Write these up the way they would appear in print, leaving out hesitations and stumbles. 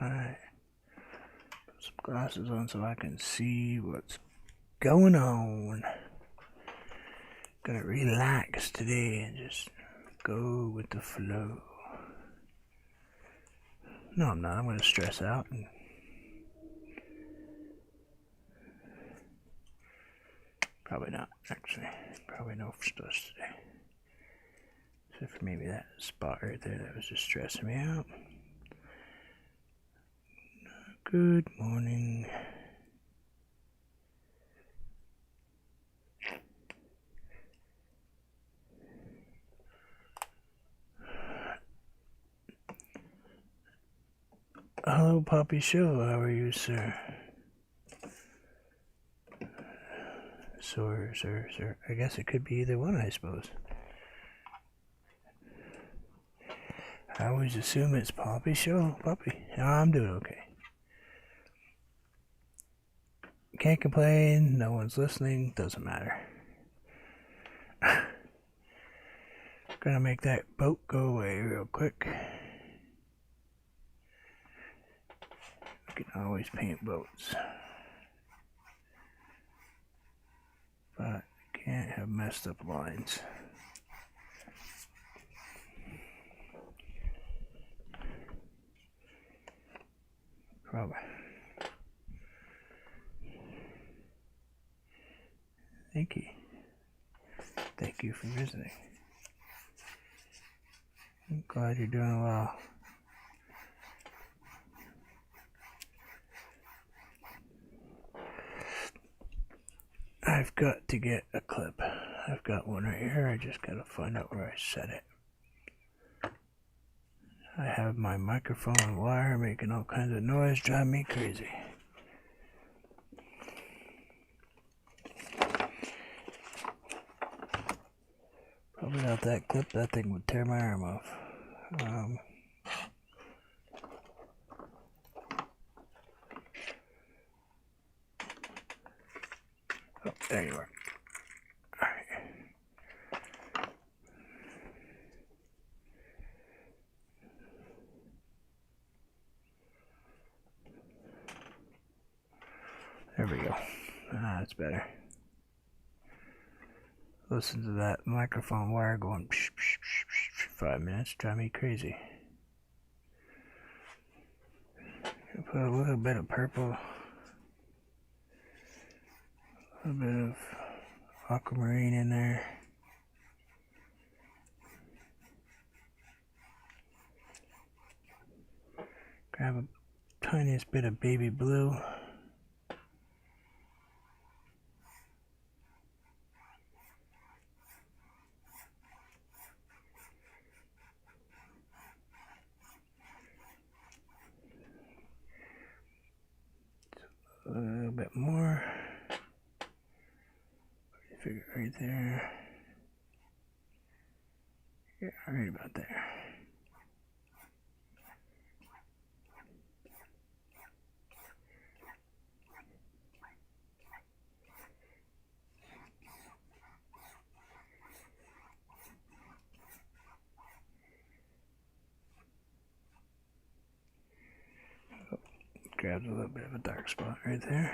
Alright. Put some glasses on so I can see what's going on. Gonna relax today and just go with the flow. No, I'm not. I'm gonna stress out. Probably not, actually. Probably no stress today. Except for maybe that spot right there that was just stressing me out. Good morning. Hello, Poppy Show. How are you, sir? Sir. I guess it could be either one, I suppose. I always assume it's Poppy Show. Poppy. No, I'm doing okay. Can't complain. No one's listening. Doesn't matter. Gonna make that boat go away real quick. You can always paint boats. But can't have messed up lines. Probably. Thank you. Thank you for visiting. I'm glad you're doing well. I've got to get a clip. I've got one right here. I just gotta find out where I set it. I have my microphone wire making all kinds of noise, driving me crazy. Probably not that clip. That thing would tear my arm off. Oh, there you are. There we go. That's better. Listen to that microphone wire going psh, psh, psh, psh, 5 minutes. Drive me crazy. Put a little bit of purple. A little bit of aquamarine in there. Grab a tiniest bit of baby blue. A little bit more. Figure right there. Yeah, right about there. Grabs a little bit of a dark spot right there.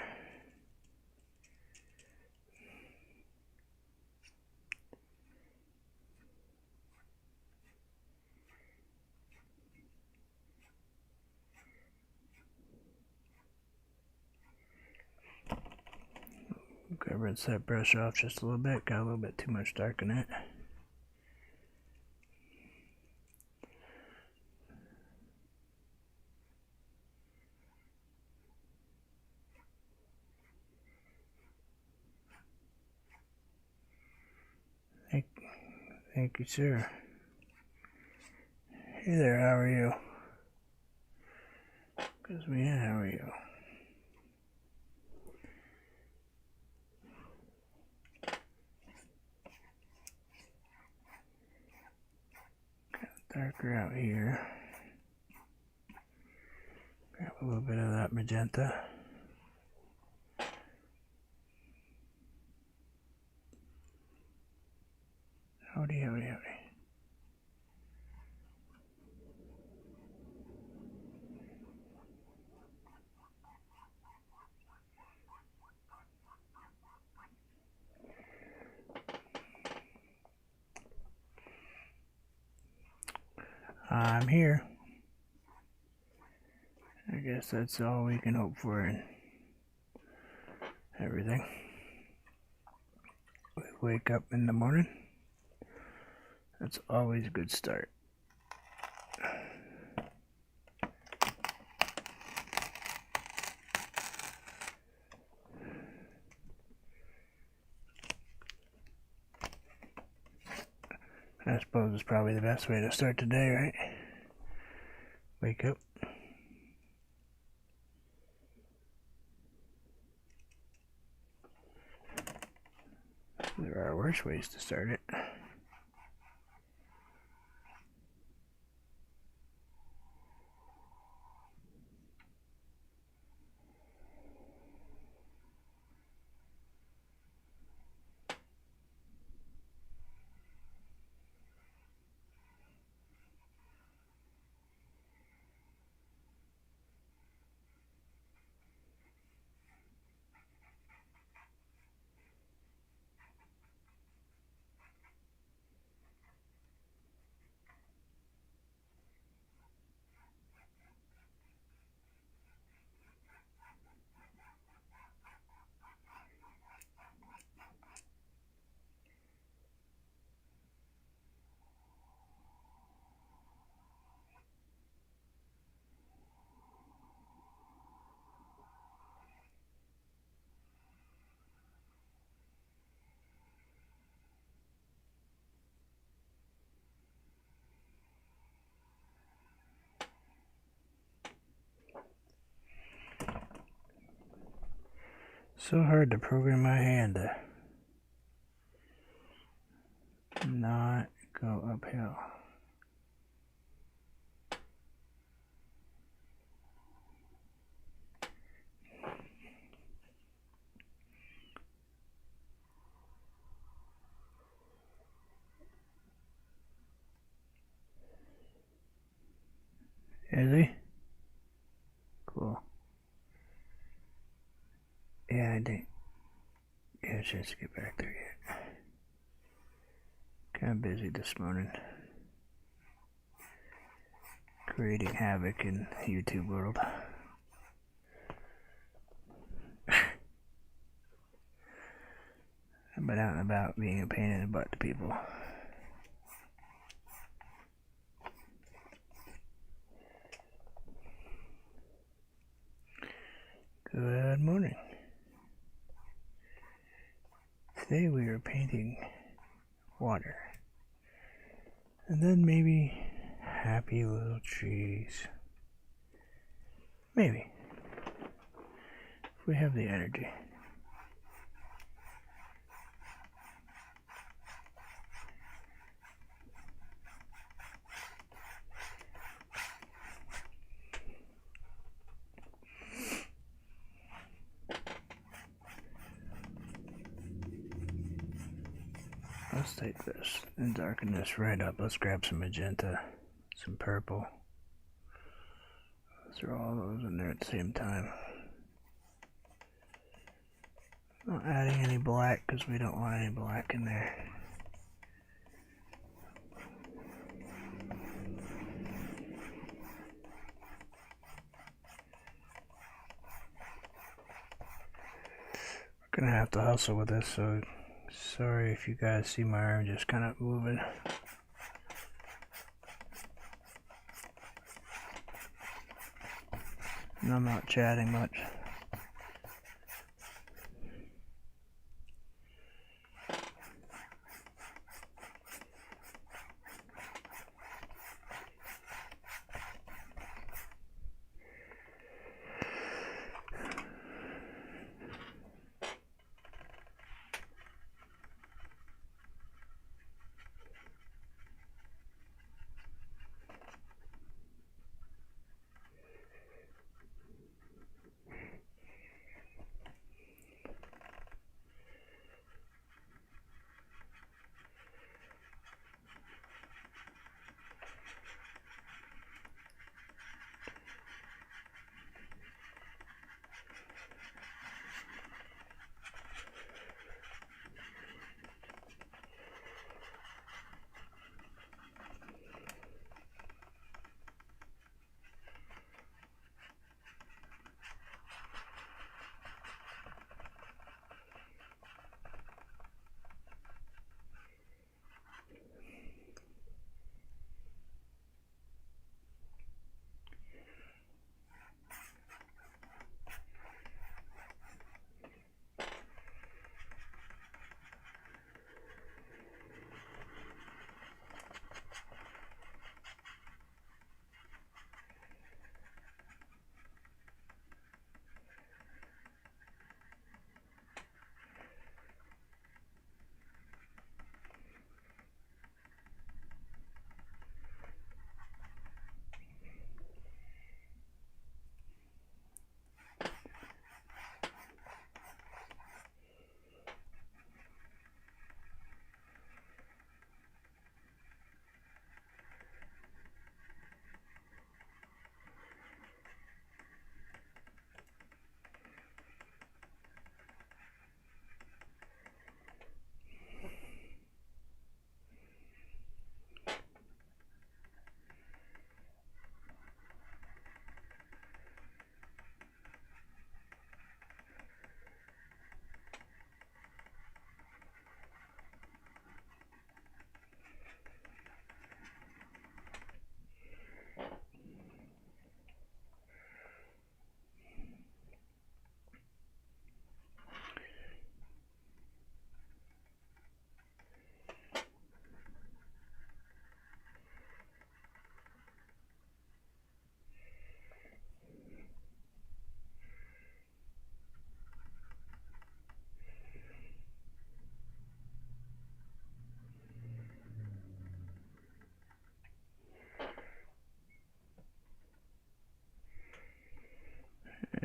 Gotta rinse that brush off just a little bit. Got a little bit too much dark in it. Thank you, sir. Hey there, how are you? How are you? Darker out here. Grab a little bit of that magenta. Howdy. I'm here. I guess that's all we can hope for in everything. We wake up in the morning. That's always a good start. I suppose it's probably the best way to start the day, right? Wake up. There are worse ways to start it. So hard to program my hand to not go uphill. Is he? Cool. Yeah, I didn't get a chance to get back there yet. Kind of busy this morning. Creating havoc in the YouTube world. I've been out and about being a pain in the butt to people. Good morning. Today we are painting water. And then maybe happy little trees. Maybe. If we have the energy. Let's take this and darken this right up. Let's grab some magenta, some purple. Throw all those in there at the same time. Not adding any black because we don't want any black in there. We're gonna have to hustle with this, so sorry if you guys see my arm just kind of moving. And I'm not chatting much.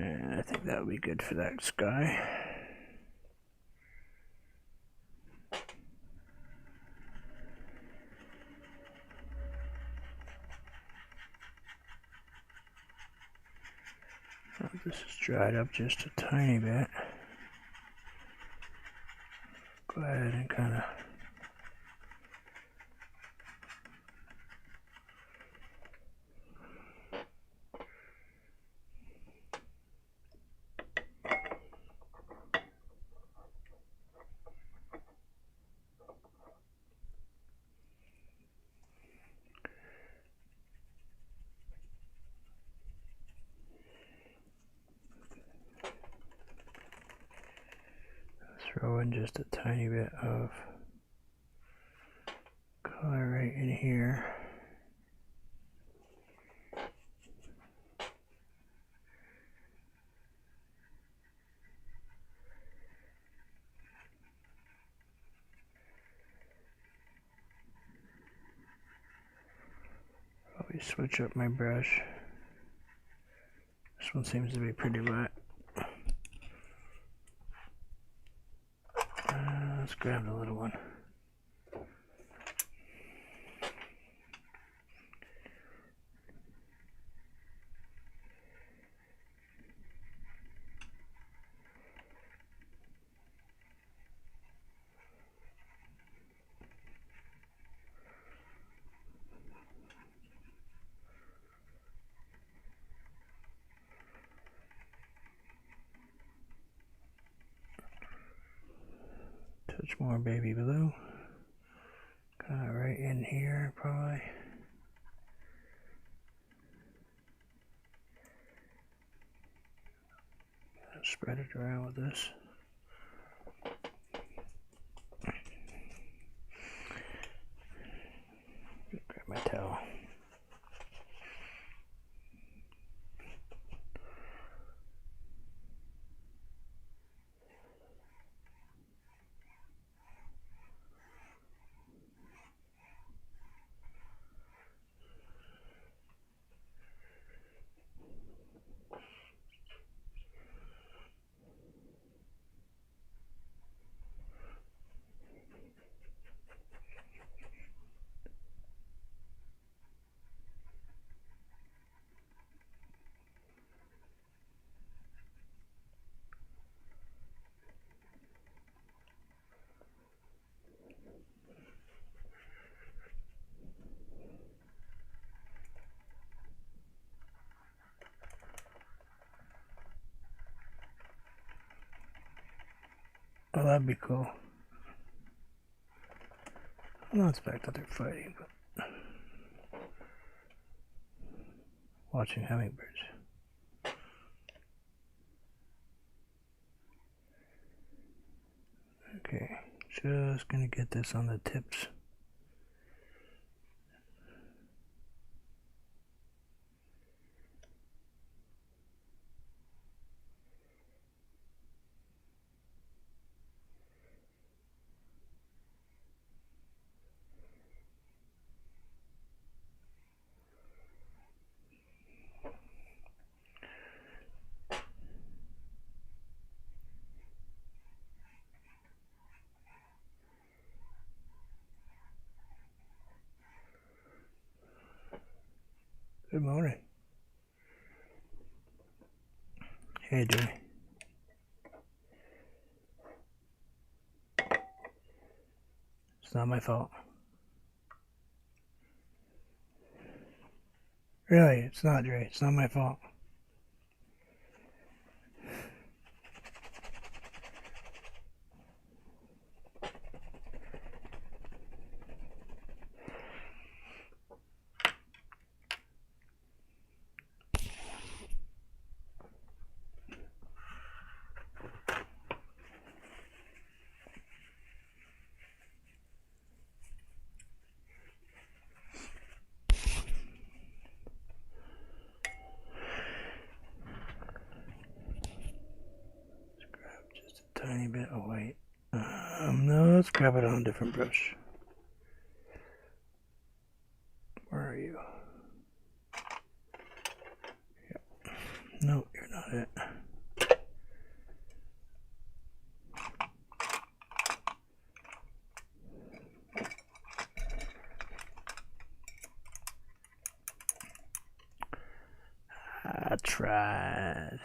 And I think that would be good for that sky. This is dried up just a tiny bit. Go ahead and kind of throw in just a tiny bit of color right in here. Probably switch up my brush. This one seems to be pretty wet. Let's grab the little one. Touch more baby blue. Kind of right in here, probably. Spread it around with this. Grab my towel. Oh, that'd be cool. I'm not expecting that they're fighting, but watching hummingbirds. Okay, just gonna get this on the tips. Good morning. Hey, Jimmy. It's not my fault. Really, it's not, Dre. It's not my fault. Tiny bit of white. No, let's grab it on a different brush. Where are you? Yep. No, you're not. about it. I tried.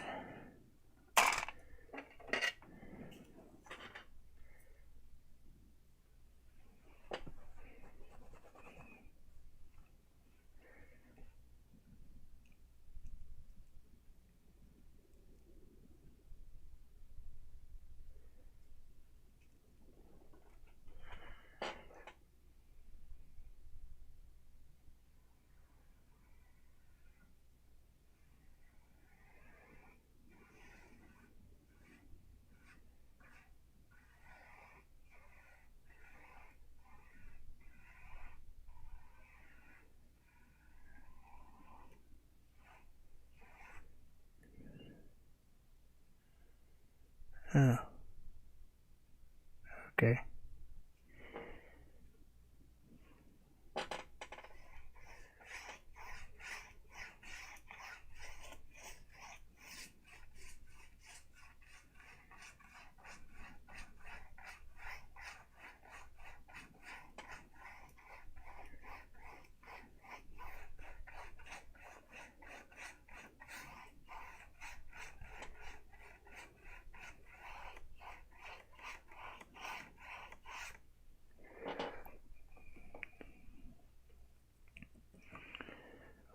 Oh. Okay.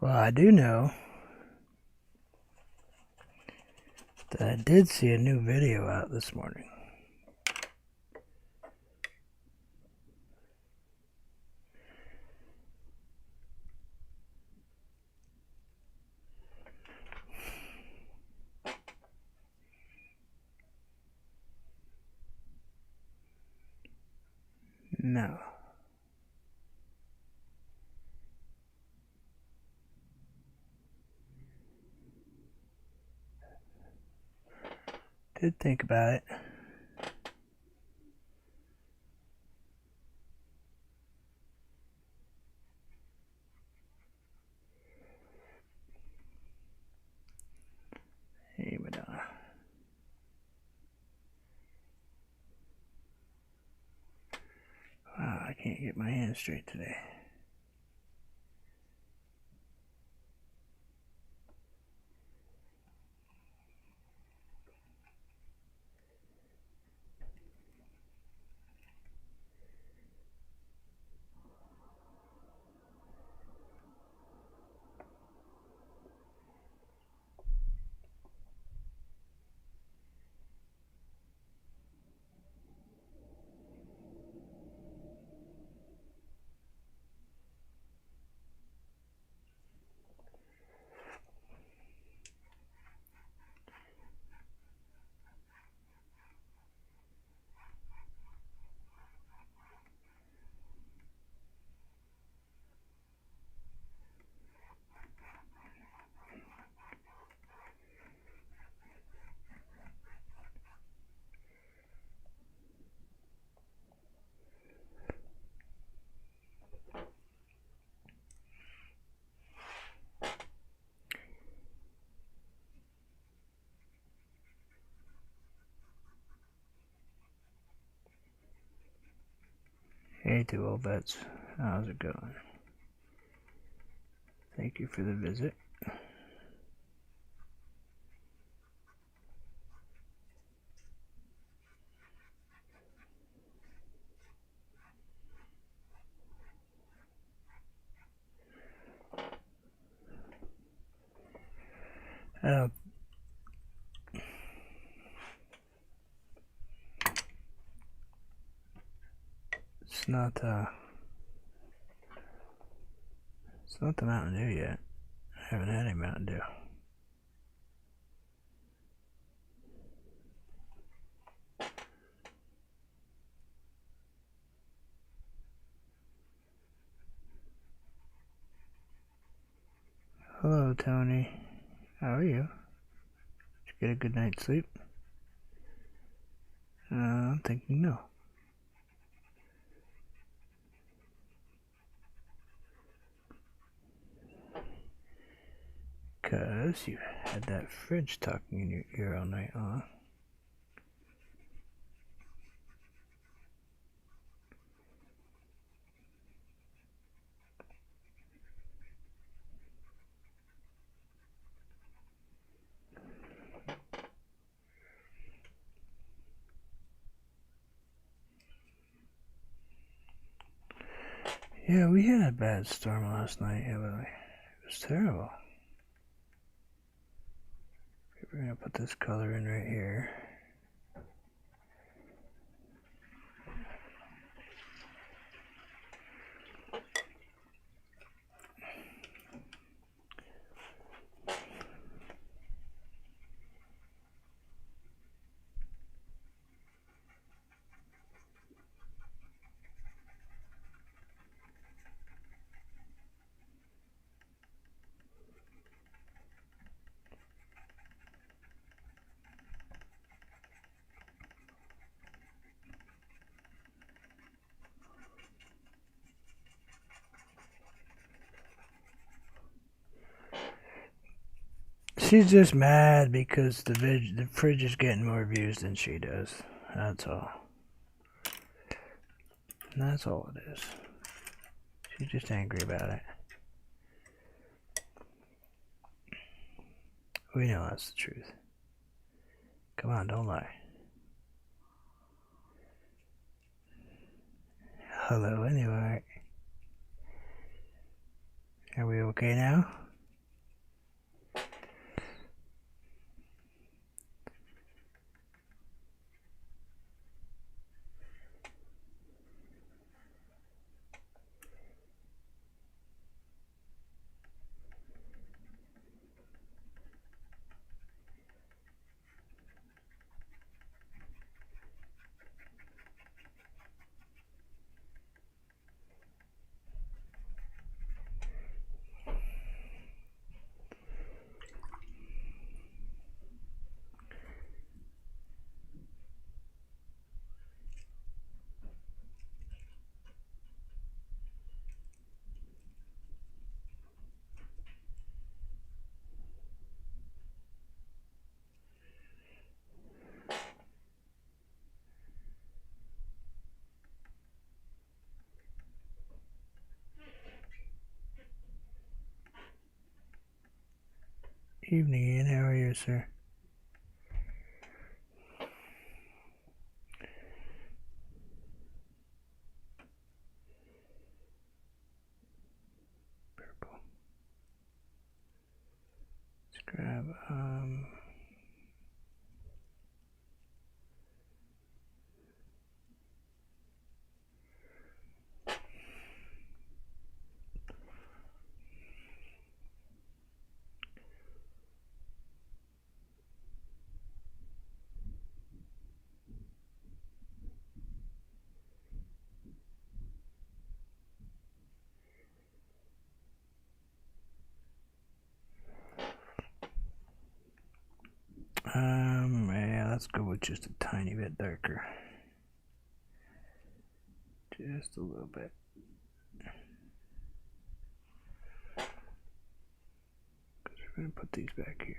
Well, I do know that I did see a new video out this morning. No. Did think about it. Hey, Madonna. Wow, I can't get my hands straight today. Hey, two old vets. How's it going? Thank you for the visit. It's not the Mountain Dew yet. I haven't had any Mountain Dew. Hello, Tony. How are you? Did you get a good night's sleep? I'm thinking no. Cause notice you had that fridge talking in your ear all night long. Yeah, we had a bad storm last night, haven't we? It was terrible. We're gonna put this color in right here. She's just mad because the fridge is getting more views than she does. That's all. That's all it is. She's just angry about it. We know that's the truth. Come on, don't lie. Hello, anyway. Are we okay now? Evening, Ian. How are you, sir? Purple. Let's grab, yeah, let's go with just a tiny bit darker. Just a little bit. Because we're going to put these back here.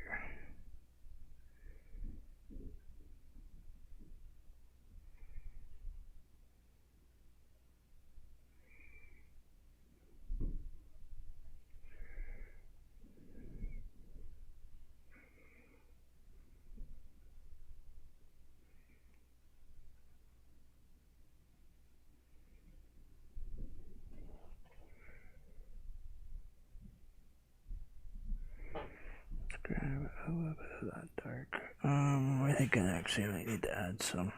Grab a little bit of that dark. I think I actually might need to add some.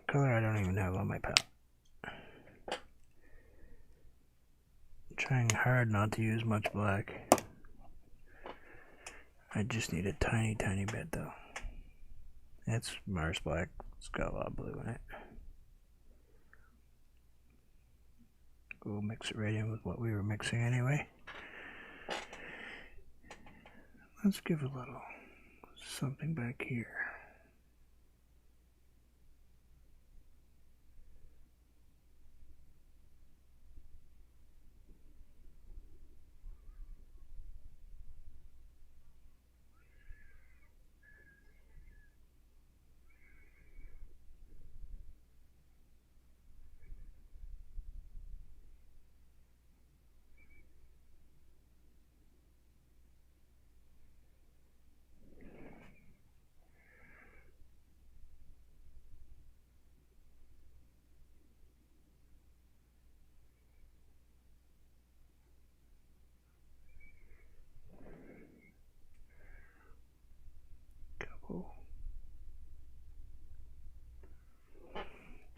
Color I don't even have on my palette. I'm trying hard not to use much black. I just need a tiny, tiny bit though. It's Mars black. It's got a lot of blue in it. We'll mix it right in with what we were mixing anyway. Let's give a little something back here.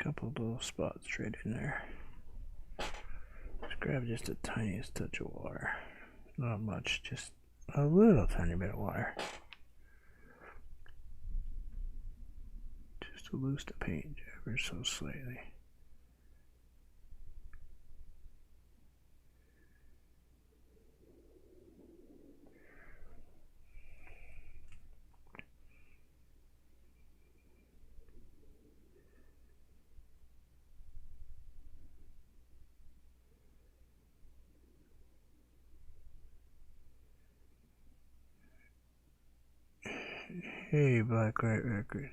couple little spots right in there. Let's grab just the tiniest touch of water. Not much, just a little tiny bit of water. Just to loose the paint ever so slightly. Hey, Black Right Records.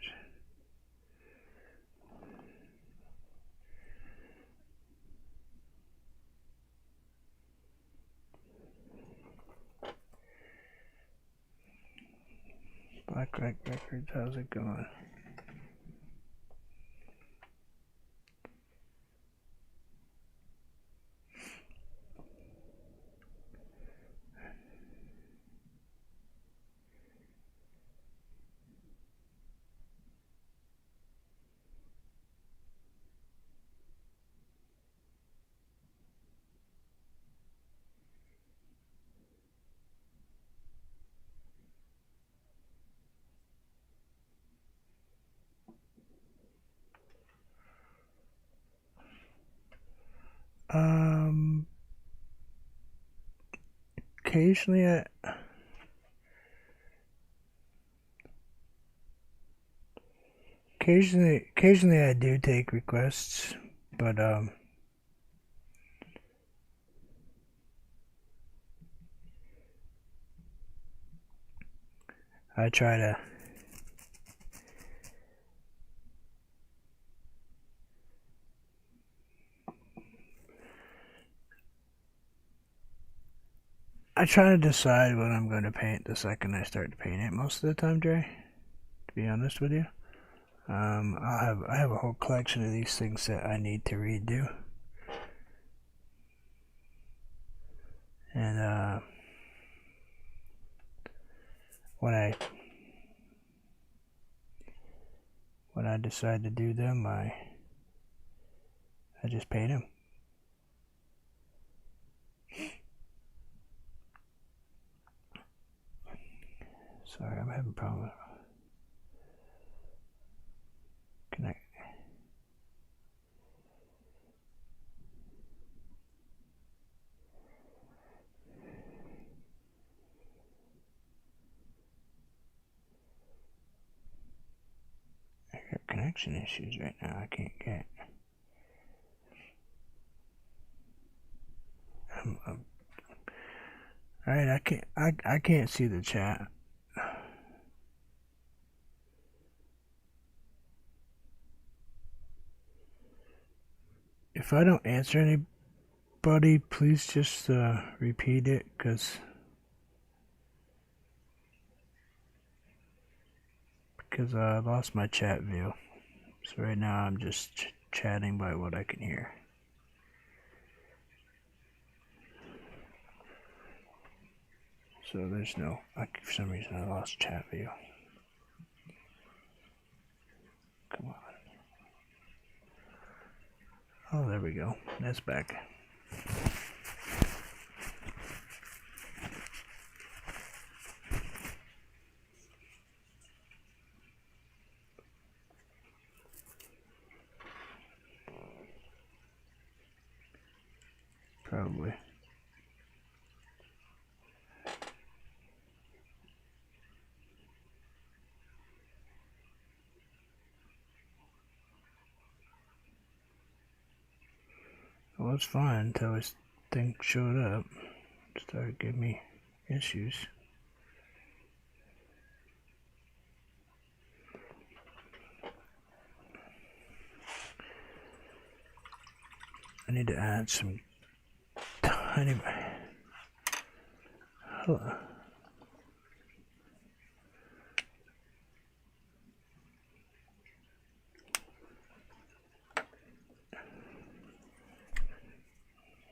Black Right Records, how's it going? Occasionally I do take requests, but I try to decide what I'm going to paint the second I start to paint it most of the time, Dre, to be honest with you. I have a whole collection of these things that I need to redo. And when I decide to do them, I just paint them. Sorry, I'm having a problem. Connect. I got connection issues right now. I can't get. All right, I can't see the chat. If I don't answer anybody, please just repeat it, because I lost my chat view. So right now I'm just chatting by what I can hear. So there's no, for some reason I lost chat view. Come on. Oh, there we go. That's back. Probably. Well, it's fine until this thing showed up. Started giving me issues. I need to add some tiny. Hello.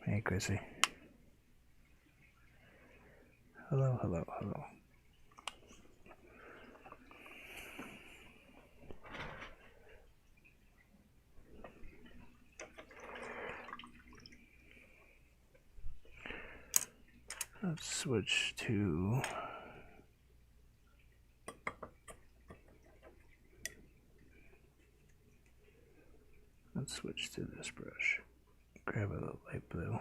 Hey, Chrissy. Hello, hello, hello. Let's switch to this brush. Grab a little light blue.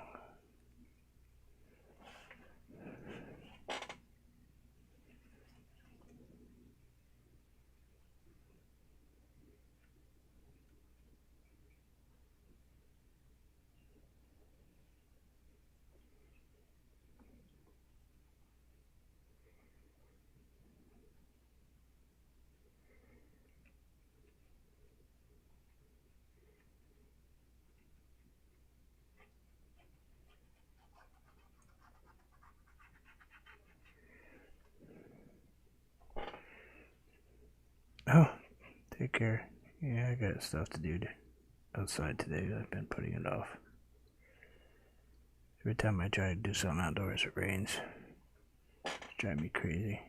Oh, take care. Yeah, I got stuff to do outside today. I've been putting it off. Every time I try to do something outdoors, it rains. It's driving me crazy.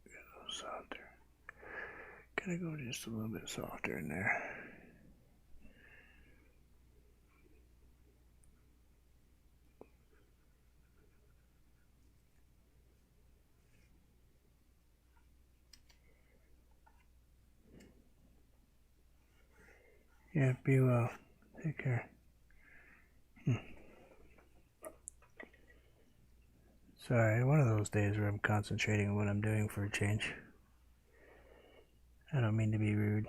Get a little softer. Gotta go just a little bit softer in there. Yeah, be well. Take care. Sorry, one of those days where I'm concentrating on what I'm doing for a change. I don't mean to be rude.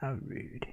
How rude.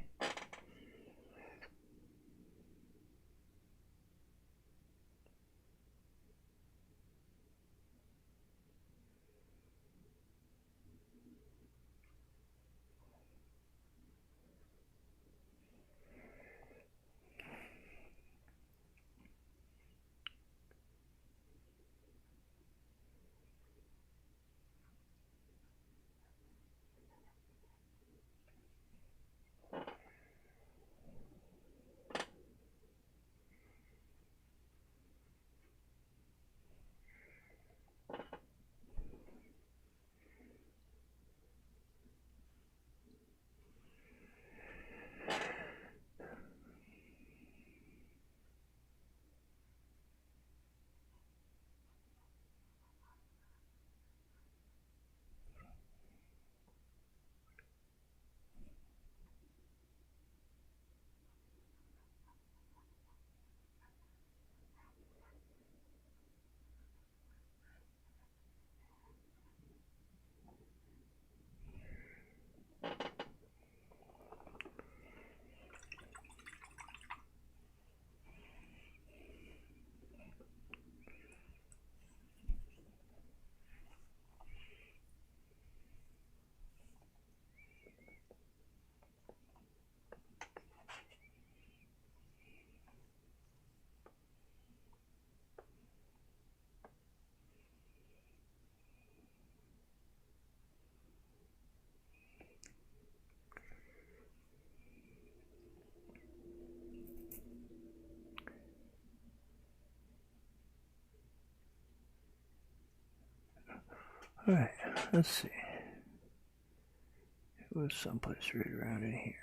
Alright, let's see. It was someplace right around in here.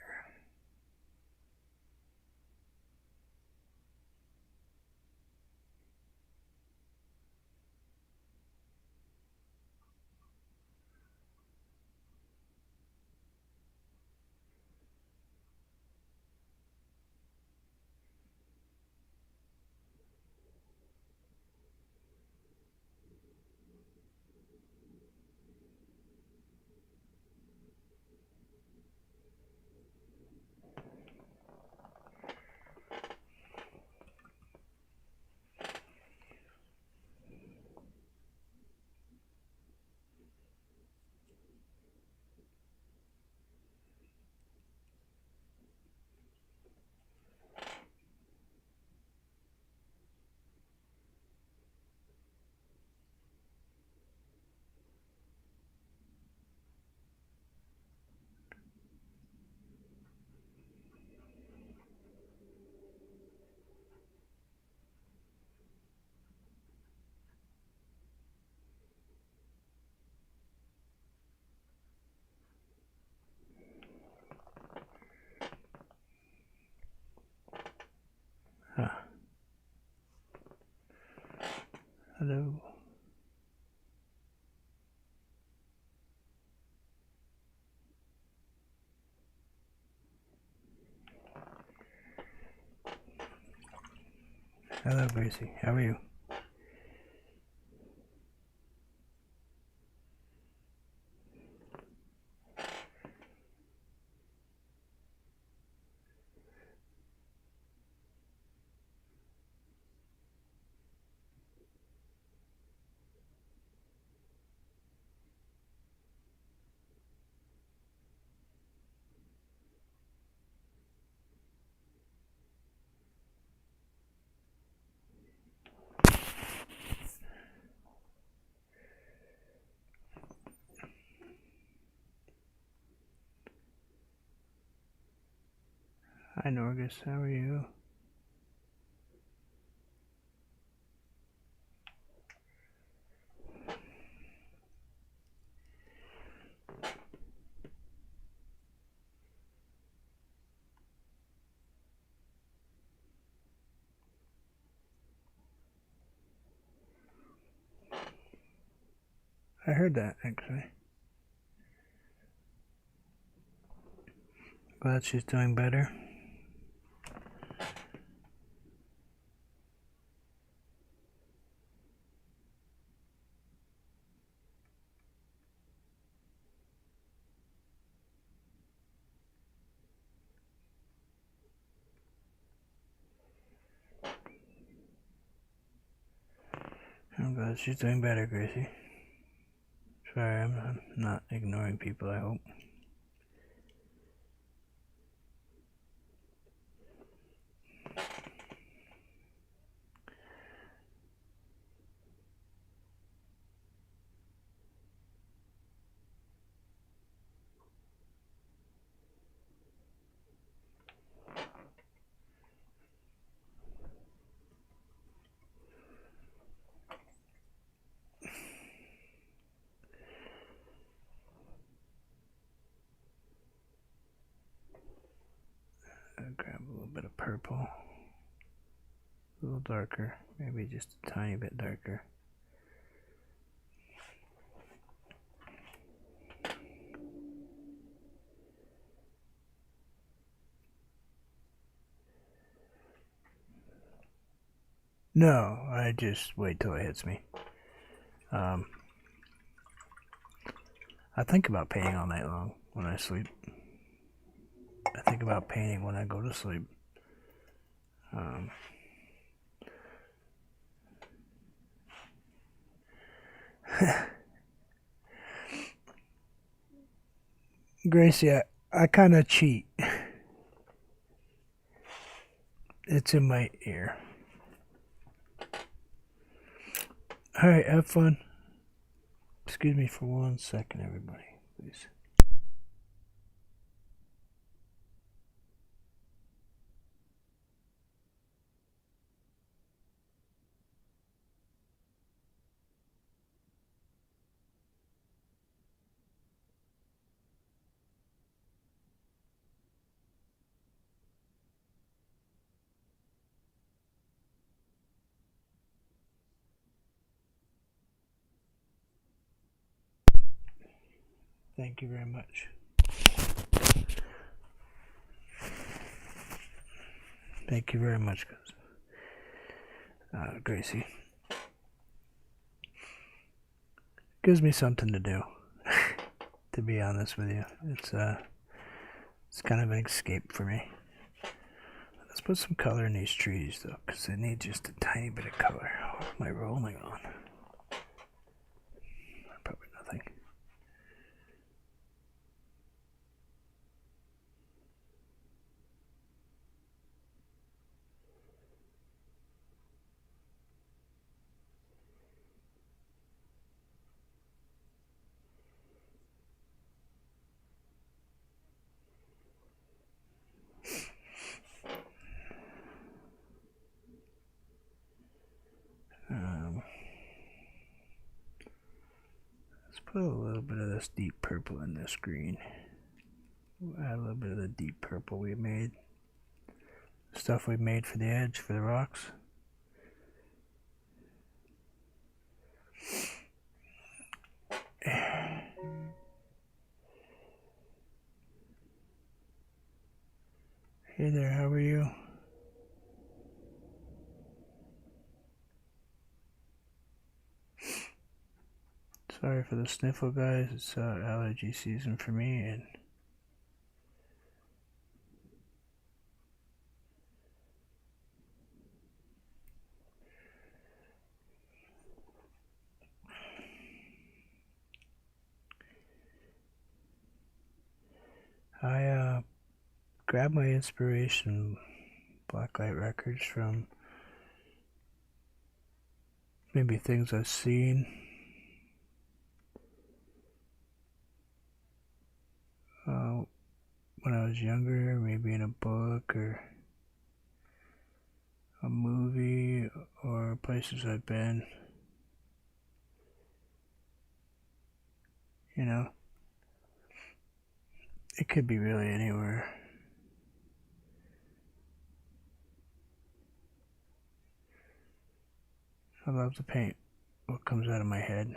Hello. Hello, Gracie. How are you? Hi, Norgus. How are you? I heard that, actually. Glad she's doing better. I'm glad she's doing better, Gracie. Sorry, I'm not ignoring people, I hope. I'll grab a little bit of purple. A little darker, maybe just a tiny bit darker. No, I just wait till it hits me. I think about painting all night long when I sleep. I think about painting when I go to sleep. Gracie, I kind of cheat. It's in my ear. Alright, have fun. Excuse me for 1 second, everybody, please. Thank you very much. Thank you very much, Gracie. Gives me something to do. To be honest with you, it's kind of an escape for me. Let's put some color in these trees, though, because they need just a tiny bit of color. What am I rolling on? Probably nothing. Let's put a little bit of this deep purple in this green. We'll add a little bit of the deep purple we made. Stuff we made for the edge, for the rocks. Hey there, how are you? Sorry for the sniffle, guys. It's allergy season for me, and I grabbed my inspiration, Blacklight Records, from maybe things I've seen. When I was younger, maybe in a book or a movie or places I've been. You know, it could be really anywhere. I love to paint what comes out of my head.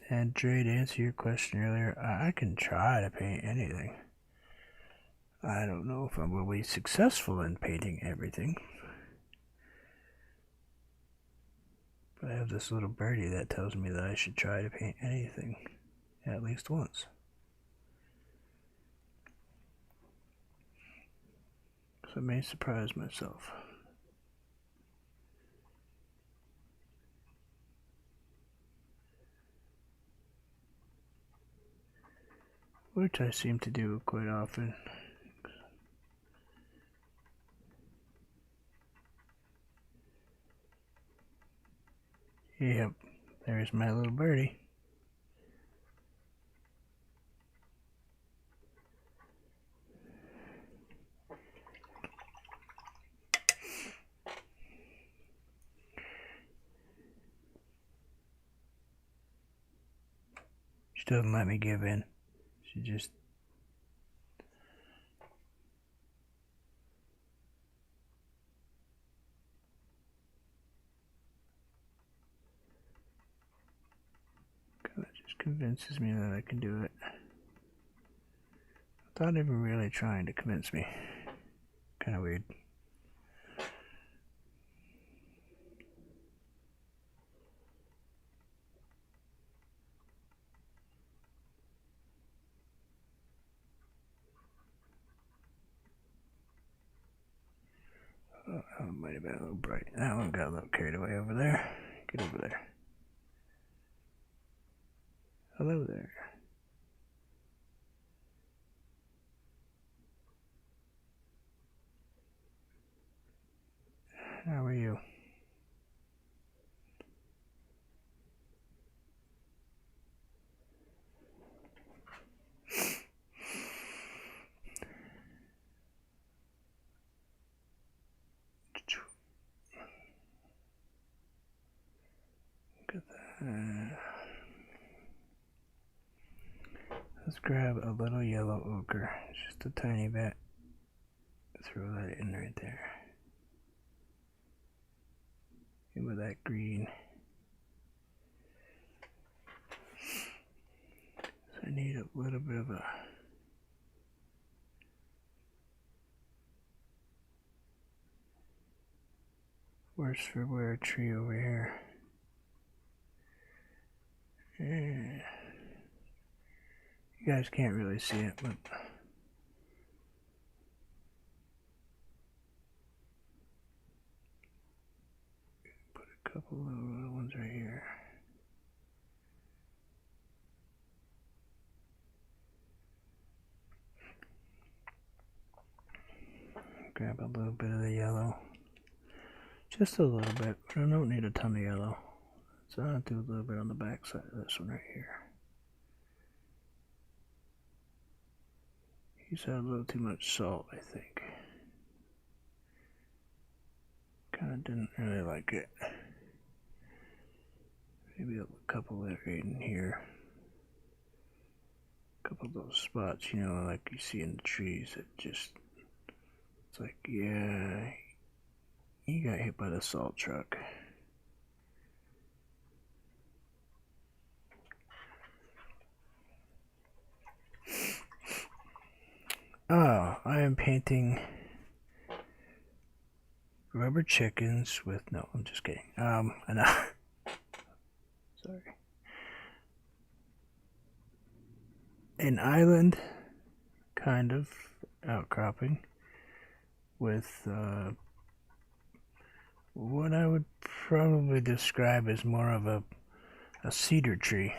And Dre, to answer your question earlier, I can try to paint anything. I don't know if I will be successful in painting everything. But I have this little birdie that tells me that I should try to paint anything at least once. So I may surprise myself. Which I seem to do quite often. Yep, there's my little birdie. She doesn't let me give in. She just convinces me that I can do it without even really trying to convince me. Kind of weird. Oh, that one might have been a little bright. That one got a little carried away over there. Get over there. Hello there. How are you? Look at that. Let's grab a little yellow ochre, just a tiny bit. Throw that in right there. And with that green. So I need a little bit of a worse for wear tree over here. Yeah. You guys can't really see it, but put a couple of little ones right here. Grab a little bit of the yellow. Just a little bit, but I don't need a ton of yellow. So I'll do a little bit on the back side of this one right here. He's had a little too much salt, I think. Kinda didn't really like it. Maybe a couple that are in here. A couple of those spots, you know, like you see in the trees that just, it's like, yeah, you got hit by the salt truck. Oh, I am painting rubber chickens with, no, I'm just kidding. Sorry. An island, kind of, outcropping with what I would probably describe as more of a cedar tree.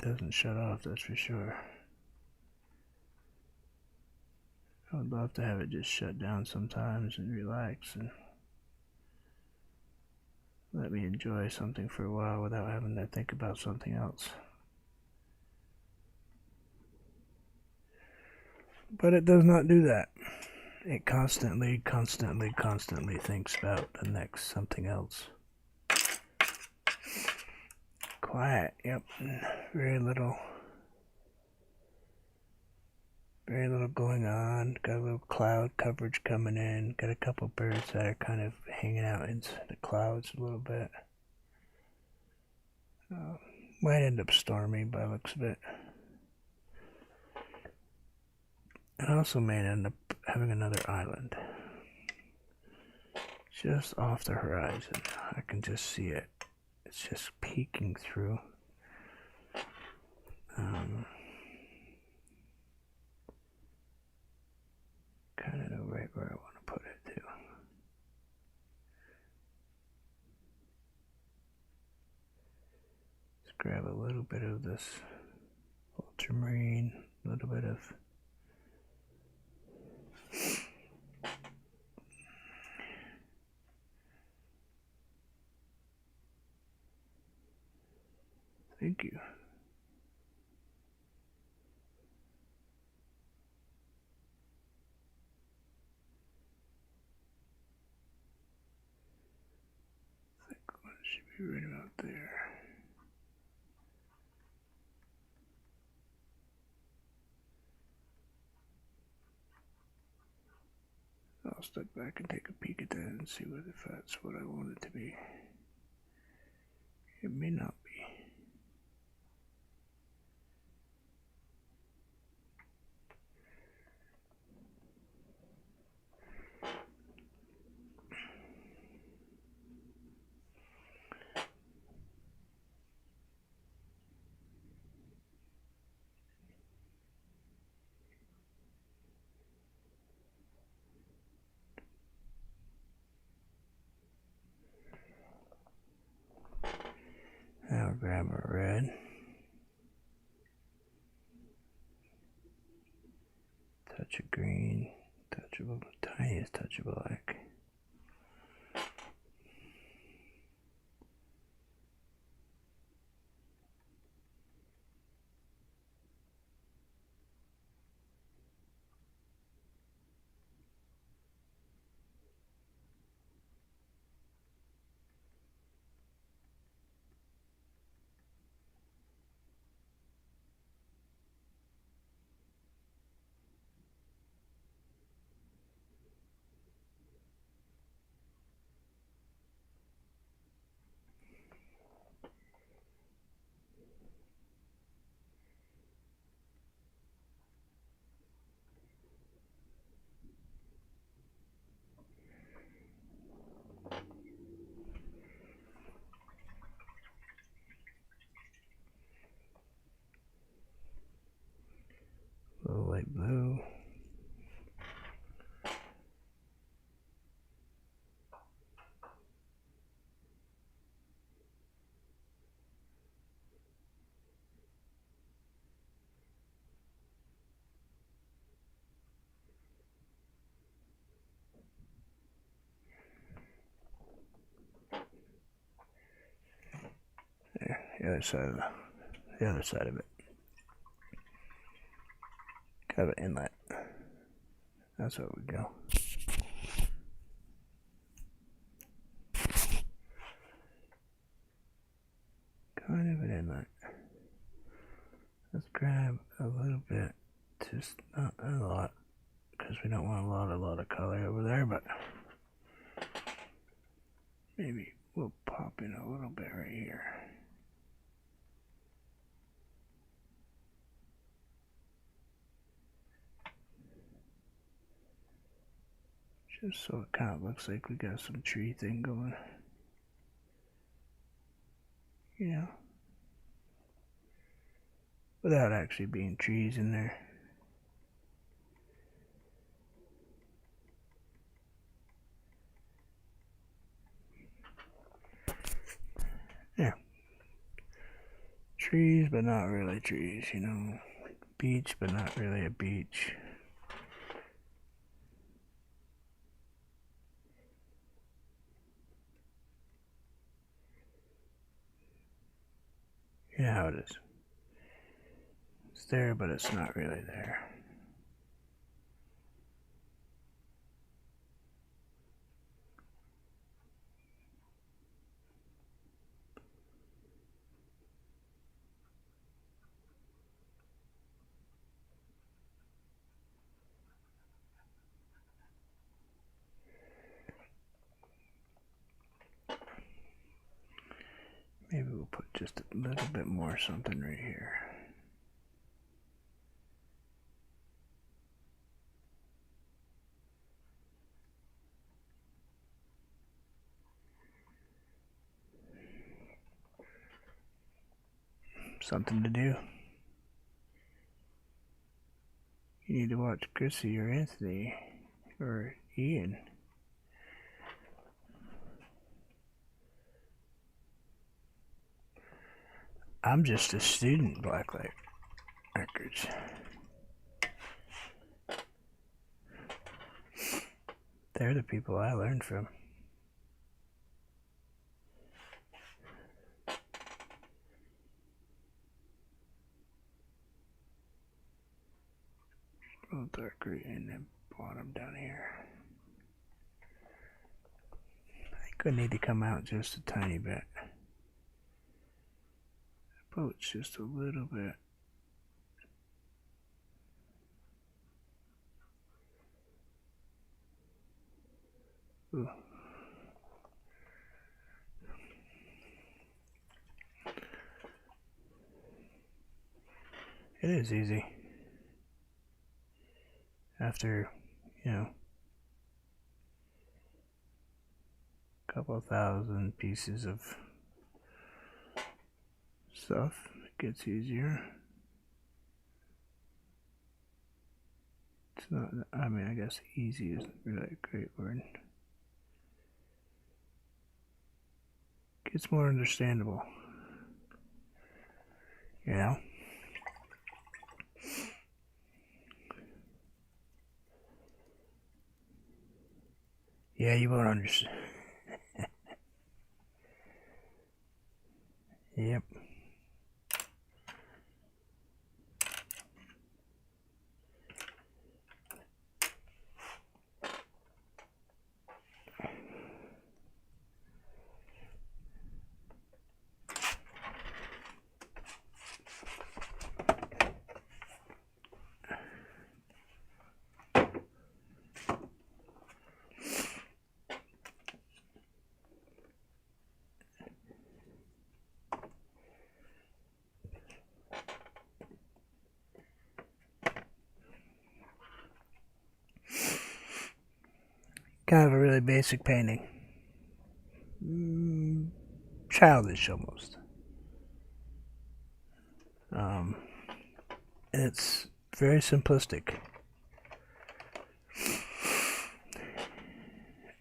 Doesn't shut off, that's for sure. I would love to have it just shut down sometimes and relax and let me enjoy something for a while without having to think about something else. But it does not do that. It constantly thinks about the next something else. Quiet, yep. Very little going on. Got a little cloud coverage coming in. Got a couple birds that are kind of hanging out into the clouds a little bit. Might end up stormy by the looks of it. And also may end up having another island. Just off the horizon. I can just see it. It's just peeking through. Kind of know right where I want to put it too. Let's grab a little bit of this ultramarine, a little bit of thank you. I think one should be right about there. I'll step back and take a peek at that and see if that's what I want it to be. It may not be. Now I'll grab a red. Touch of green. Touchable, tiniest touch of black. the other side of the other side of it. Kind of an inlet. That's where we go. Kind of an inlet. Let's grab a little bit, just not a lot, because we don't want a lot of color over there, but maybe we'll pop in a little bit right here. Just so it kind of looks like we got some tree thing going. You know, without actually being trees in there. Yeah. Trees, but not really trees, you know. Beach, but not really a beach. You know how it is. It's there, but it's not really there. Maybe we'll put just a little bit more something right here. Something to do. You need to watch Chrissy or Anthony or Ian. I'm just a student, Blacklight Records. They're the people I learned from. A little darker in the bottom down here. I think I need to come out just a tiny bit. Approach just a little bit. Ooh. It is easy. After, you know, a couple thousand pieces of stuff, it gets easier. It's not, I mean, I guess easy isn't really a great word. It gets more understandable. You know? Yeah, you won't understand. Yep. Kind of a really basic painting. Childish almost. It's very simplistic.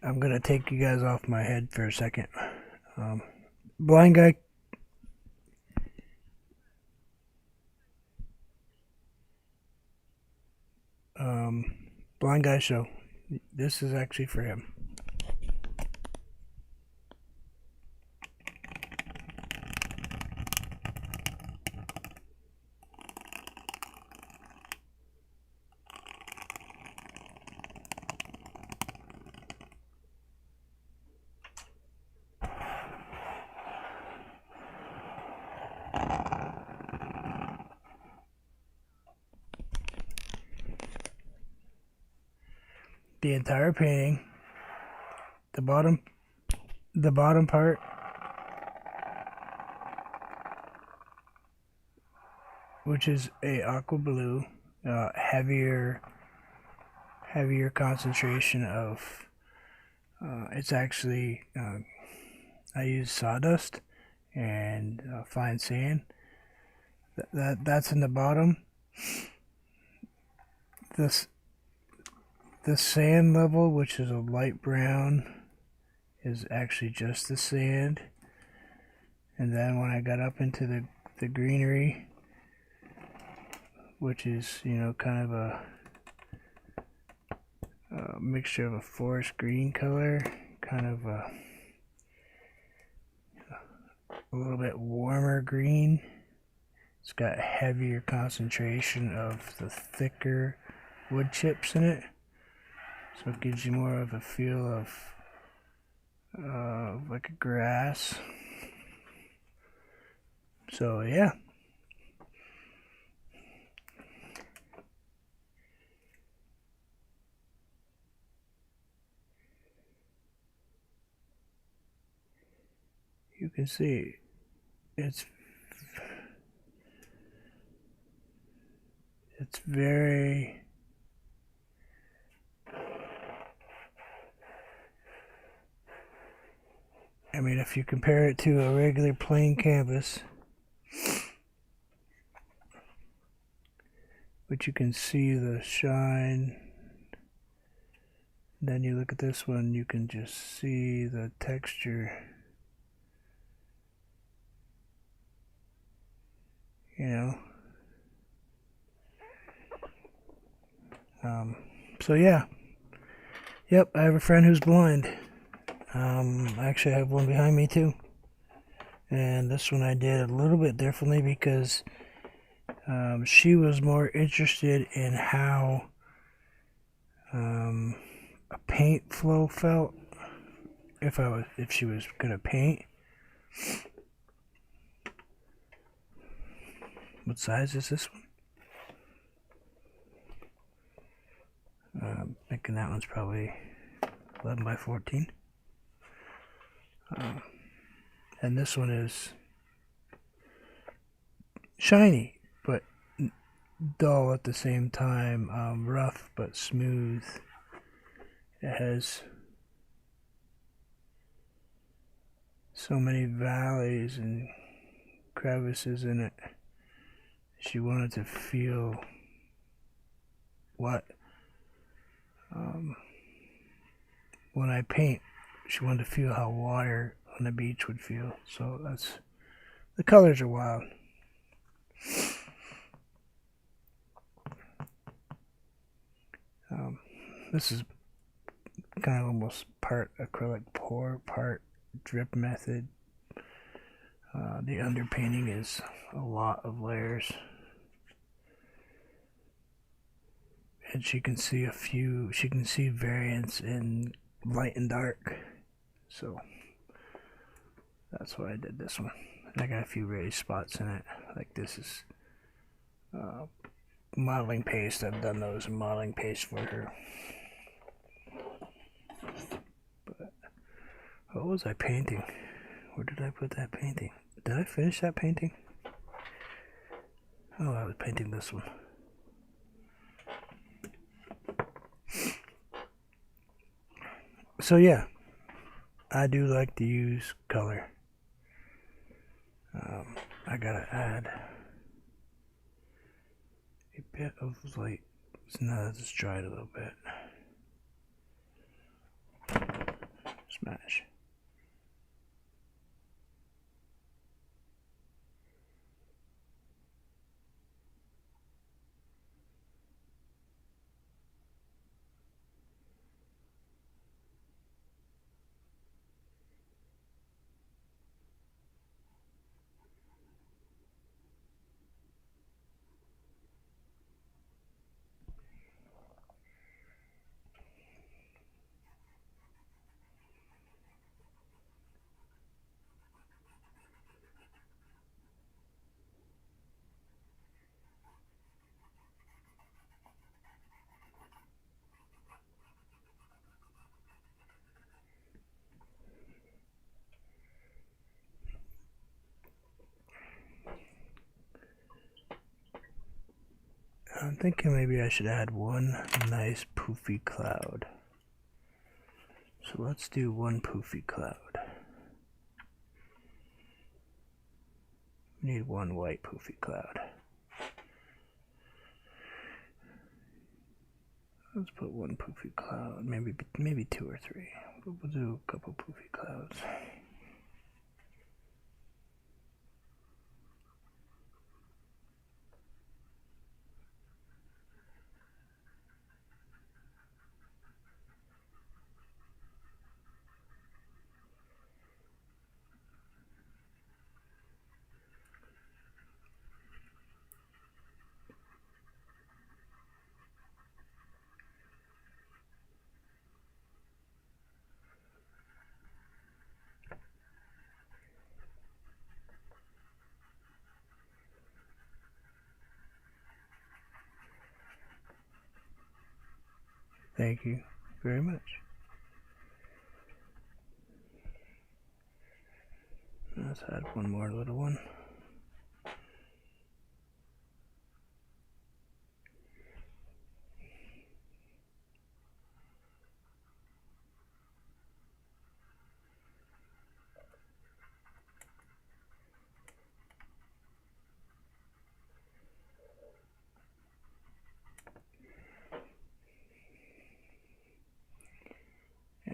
I'm gonna take you guys off my head for a second. Blind guy. Blind guy show. This is actually for him. the entire painting, the bottom part, which is a aqua blue, heavier concentration of. It's actually I use sawdust and fine sand. That's in the bottom. This sand level, which is a light brown, is actually just the sand. And then when I got up into the greenery, which is, you know, kind of a mixture of a forest green color, kind of a little bit warmer green. It's got a heavier concentration of the thicker wood chips in it, so it gives you more of a feel of like a grass. So yeah. You can see it's very I mean, if you compare it to a regular plain canvas, but you can see the shine, then you look at this one, you can just see the texture. You know, so yeah, yep, I have a friend who's blind. Actually I have one behind me too, and this one I did a little bit differently because she was more interested in how a paint flow felt if she was gonna paint. What size is this one? Thinking that one's probably 11 by 14. And this one is shiny, but dull at the same time, rough but smooth. It has so many valleys and crevices in it. She wanted to feel what when I paint, she wanted to feel how water on the beach would feel. So that's, the colors are wild. This is kind of almost part acrylic pour, part drip method. The underpainting is a lot of layers. And she can see variance in light and dark. So that's why I did this one. And I got a few raised spots in it. Like this is modeling paste. I've done those in modeling paste for her. But what was I painting? Where did I put that painting? Did I finish that painting? Oh, I was painting this one. So yeah, I do like to use color. I gotta add a bit of light. So now that it's dried a little bit. Smash. thinking maybe I should add one nice poofy cloud. So let's do one poofy cloud. We need one white poofy cloud. Let's put one poofy cloud, maybe two or three. But we'll do a couple poofy clouds. Thank you very much. Let's add one more little one.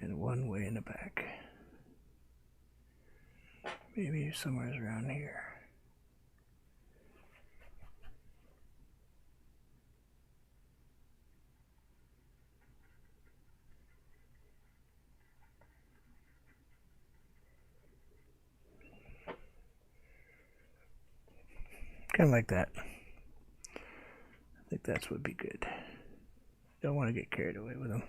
And one way in the back. Maybe somewhere around here. Kind of like that. I think that's would be good. Don't want to get carried away with them.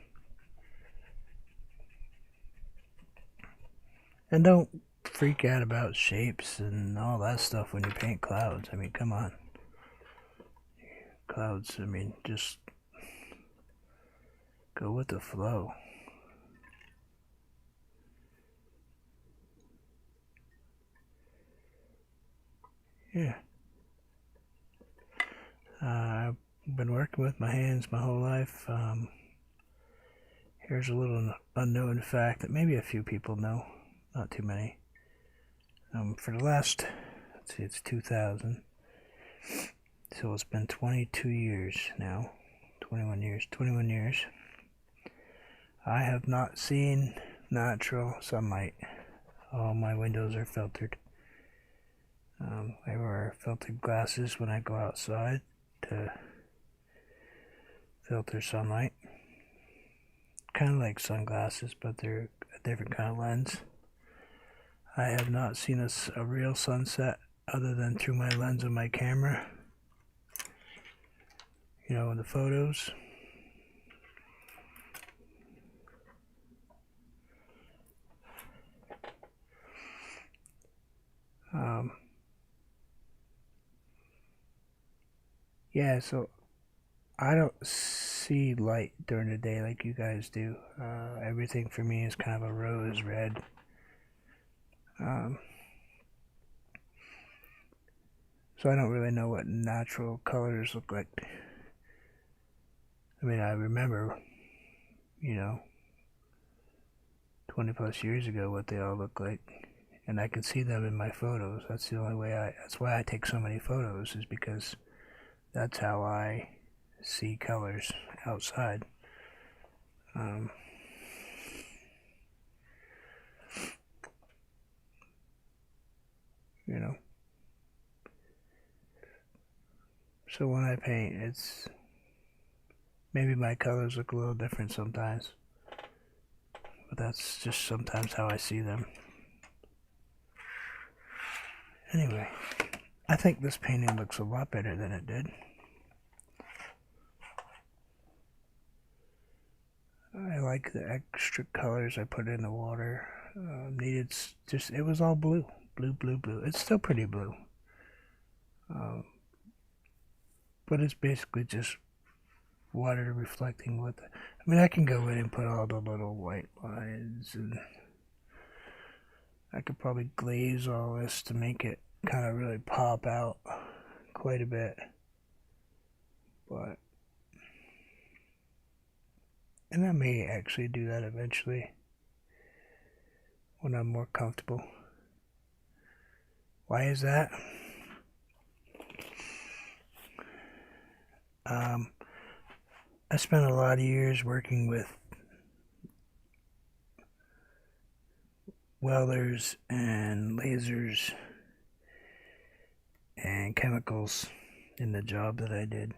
And don't freak out about shapes and all that stuff when you paint clouds. I mean, come on. Clouds, I mean, just go with the flow. Yeah. I've been working with my hands my whole life. Here's a little unknown fact that maybe a few people know, not too many. For the last, let's see, it's 2000. So it's been 22 years now. 21 years. I have not seen natural sunlight. All my windows are filtered. I wear filtered glasses when I go outside to filter sunlight. Kind of like sunglasses, but they're a different kind of lens. I have not seen a real sunset other than through my lens of my camera. You know, in the photos. Yeah, so I don't see light during the day like you guys do. Everything for me is kind of a rose red. So I don't really know what natural colors look like. I mean, I remember, 20 plus years ago what they all look like. And I can see them in my photos. That's the only way that's why I take so many photos, is because that's how I see colors outside. So when I paint, it's maybe my colors look a little different sometimes, but that's just sometimes how I see them. Anyway, I think this painting looks a lot better than it did. I like the extra colors I put in the water. It was all blue. Blue. It's still pretty blue. But it's basically just water reflecting with it. I mean, I can go in and put all the little white lines, and I could probably glaze all this to make it kind of really pop out quite a bit. But And I may actually do that eventually when I'm more comfortable. Why is that? I spent a lot of years working with welders and lasers and chemicals in the job that I did.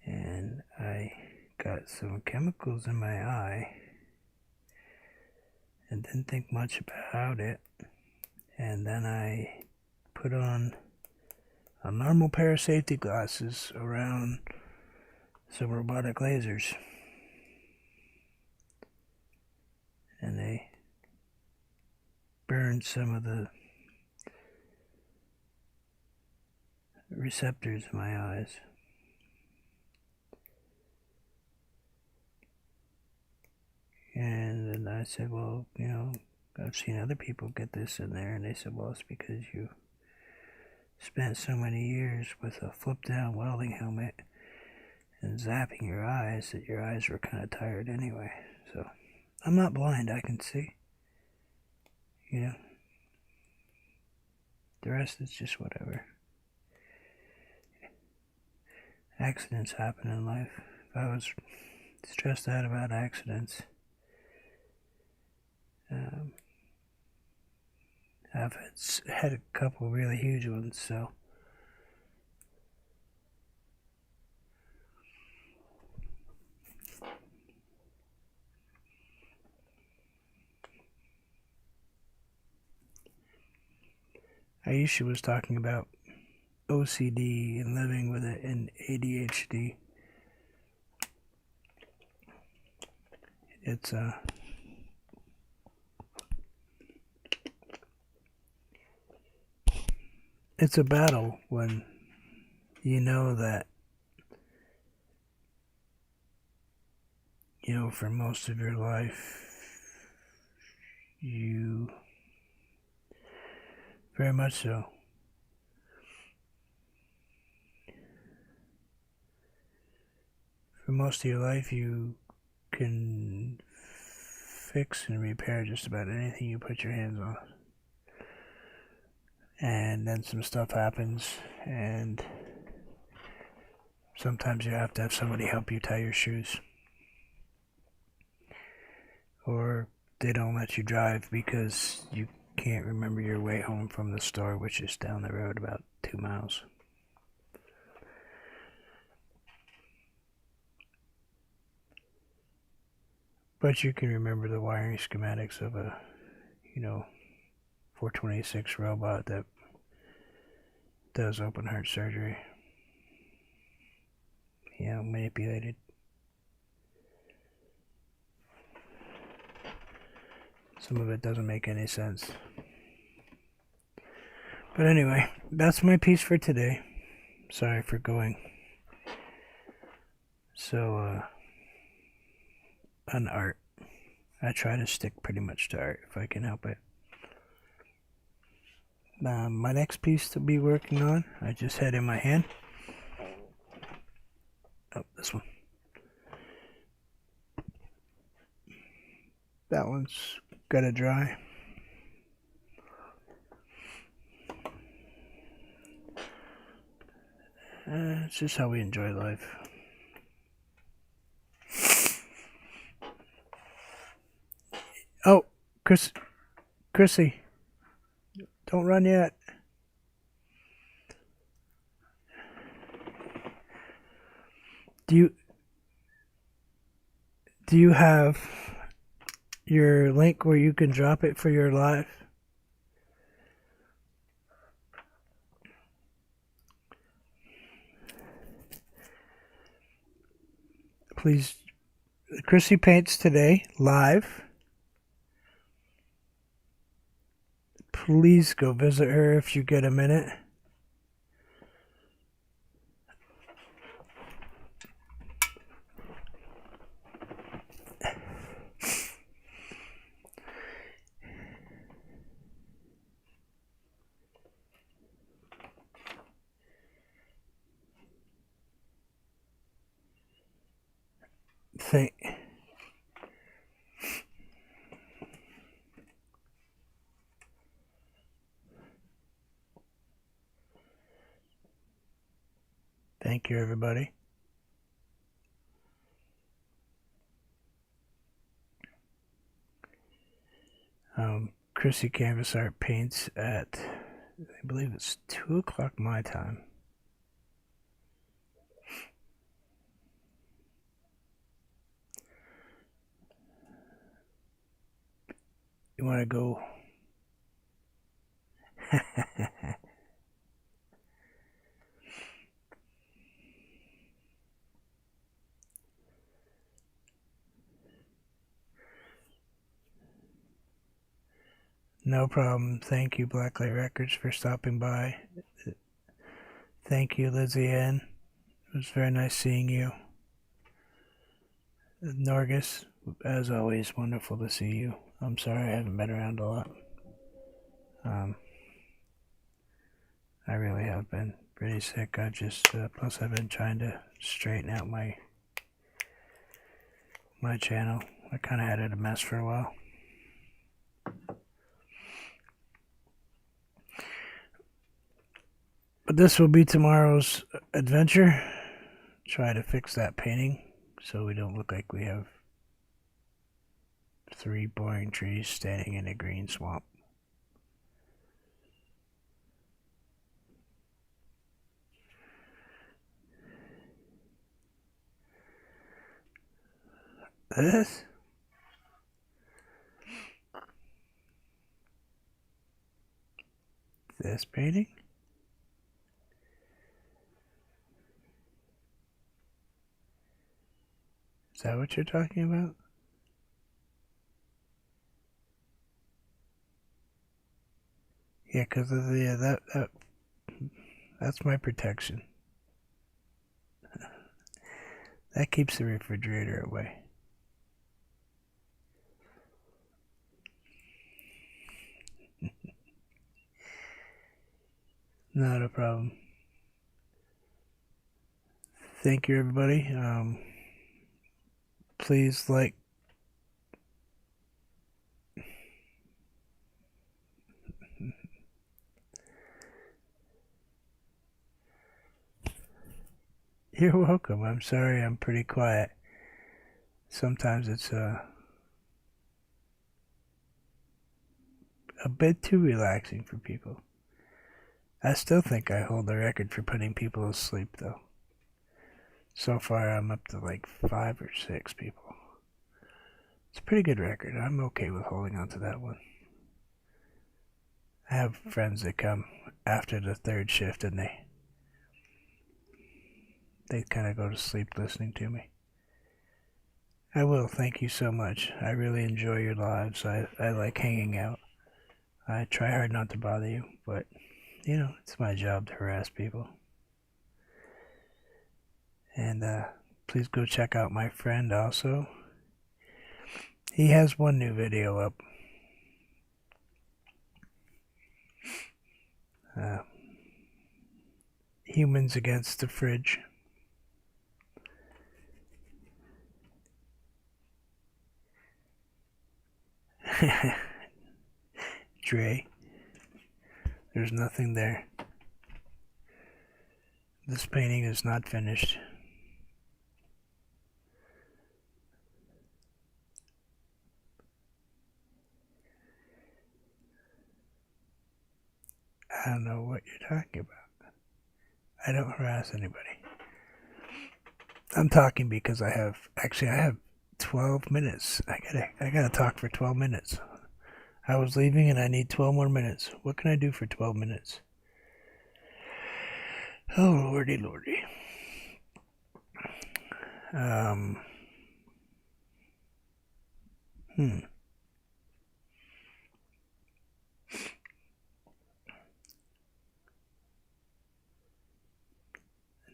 And I got some chemicals in my eye and didn't think much about it. And then I put on a normal pair of safety glasses around some robotic lasers. And they burned some of the receptors in my eyes. And then I said, well, you know, I've seen other people get this in there. And they said, well, it's because you spent so many years with a flip-down welding helmet and zapping your eyes that your eyes were kind of tired anyway. So I'm not blind, I can see. You know, the rest is just whatever. Accidents happen in life. If I was stressed out about accidents, I've had a couple really huge ones, so Aisha was talking about OCD and living with it and ADHD. It's a battle when you know that, you know, for most of your life, you very much so. For most of your life, you can fix and repair just about anything you put your hands on. And then some stuff happens, and sometimes you have to have somebody help you tie your shoes. Or they don't let you drive because you can't remember your way home from the store, which is down the road about 2 miles. But you can remember the wiring schematics of a, 426 robot that does open heart surgery. Manipulated. Some of it doesn't make any sense. But anyway, that's my piece for today. Sorry for going so on art. I try to stick pretty much to art if I can help it. My next piece to be working on, I just had in my hand. Oh, this one. That one's gotta dry. It's just how we enjoy life. Oh, Chrissy, don't run yet. Do you have your link where you can drop it for your live? Please, Chrissy paints today live. Please go visit her if you get a minute. Thank you, everybody. Chrissy Canvas Art paints at, I believe it's 2 o'clock my time. You want to go? No problem. Thank you, Blacklight Records, for stopping by. Thank you, Lizzie Ann. It was very nice seeing you. Norgus, as always, wonderful to see you. I'm sorry I haven't been around a lot. I really have been pretty sick. I just, plus I've been trying to straighten out my channel. I kind of had it a mess for a while. But this will be tomorrow's adventure. Try to fix that painting so we don't look like we have 3 boring trees standing in a green swamp. This painting? Is that what you're talking about? Yeah, because of the that's my protection. That keeps the refrigerator away. Not a problem. Thank you, everybody. Please like. You're welcome. I'm sorry I'm pretty quiet. Sometimes it's a bit too relaxing for people. I still think I hold the record for putting people to sleep, though. So far, I'm up to like 5 or 6 people. It's a pretty good record. I'm okay with holding on to that one. I have friends that come after the 3rd shift and they kind of go to sleep listening to me. I will. Thank you so much. I really enjoy your lives. I like hanging out. I try hard not to bother you, but, you know, it's my job to harass people. And please go check out my friend also. He has one new video up. Humans Against the Fridge. Dre. There's nothing there. This painting is not finished. I don't know what you're talking about. I don't harass anybody. I'm talking because I have 12 minutes. I gotta talk for 12 minutes. I was leaving and I need 12 more minutes. What can I do for 12 minutes? Oh, lordy, lordy.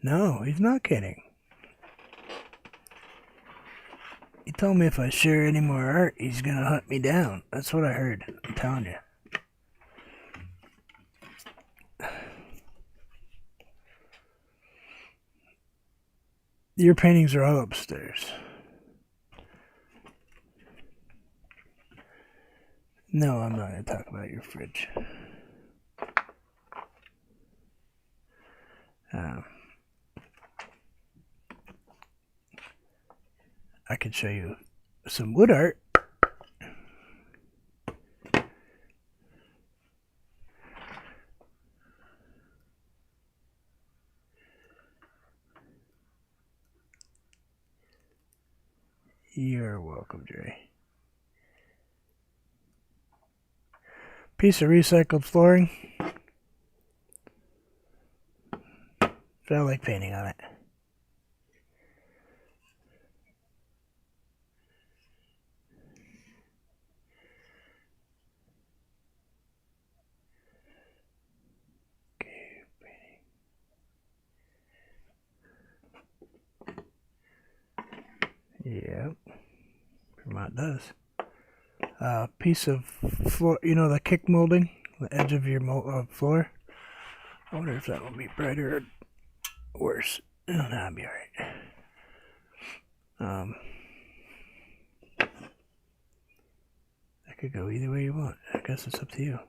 No, he's not kidding. He told me if I share any more art, he's gonna hunt me down. That's what I heard. I'm telling you. Your paintings are all upstairs. No, I'm not going to talk about your fridge. I can show you some wood art. You're welcome, Jay. Piece of recycled flooring. Felt like painting on it. Okay, painting. Yep. Vermont does. Piece of floor, you know, the kick molding, the edge of your floor. I wonder if that will be brighter or worse. Oh, that'll be alright. That could go either way you want. I guess it's up to you.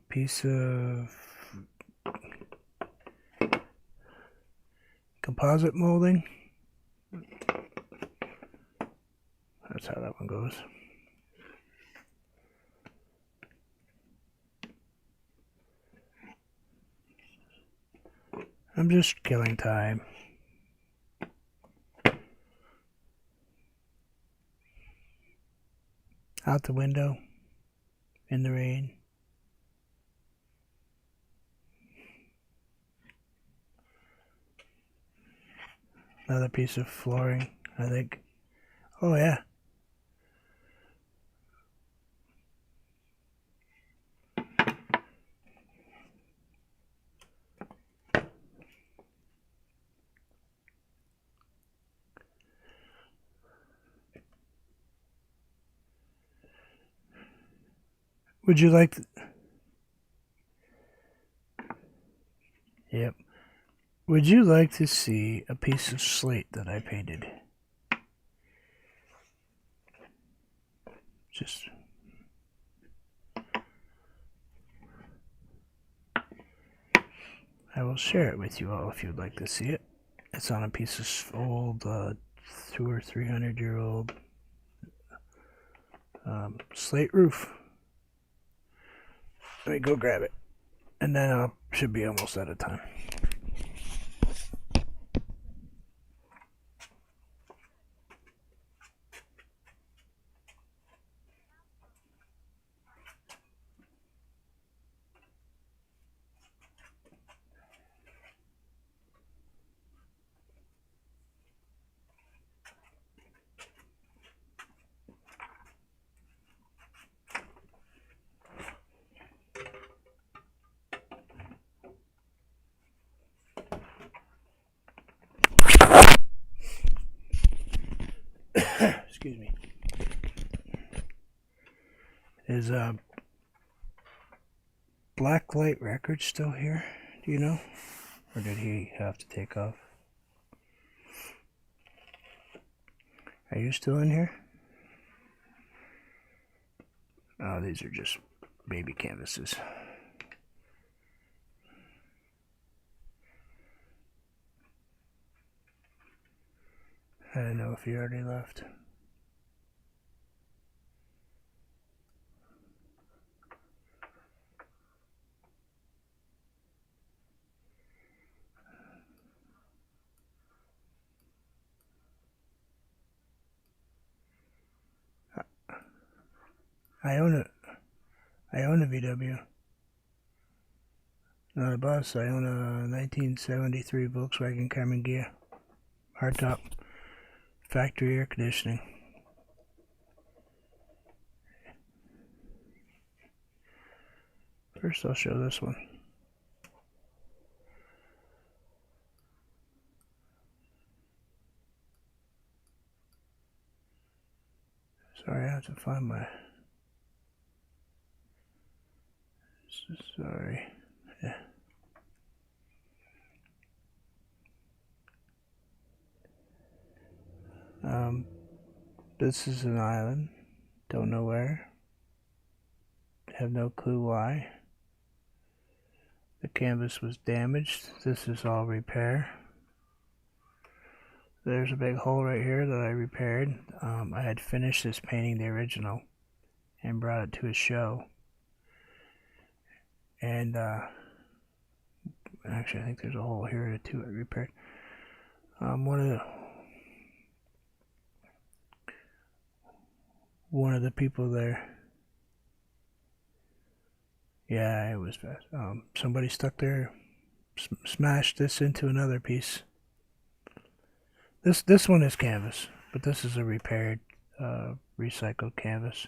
Piece of composite molding. That's how that one goes. I'm just killing time. Out the window, in the rain. Another piece of flooring, I think. Oh yeah. Would you like to... Yep. Would you like to see a piece of slate that I painted? Just... I will share it with you all if you'd like to see it. It's on a piece of old 200 or 300-year-old slate roof. Let me go grab it. And then I should be almost out of time. Excuse me. Is Blacklight Records still here? Do you know? Or did he have to take off? Are you still in here? Oh, these are just baby canvases. I don't know if you already left. I own it. I own a VW. Not a bus. I own a 1973 Volkswagen Carmen Ghia. Hardtop. Factory air conditioning. First I'll show this one. Sorry, I have to find my... Sorry. Yeah. This is an island. Don't know where. Have no clue why. The canvas was damaged. This is all repair. There's a big hole right here that I repaired. I had finished this painting, the original, and brought it to a show. And actually, I think there's a hole here too I repaired. One of the people there. Yeah, it was fast. Somebody stuck there, smashed this into another piece. This one is canvas, but this is a repaired, recycled canvas.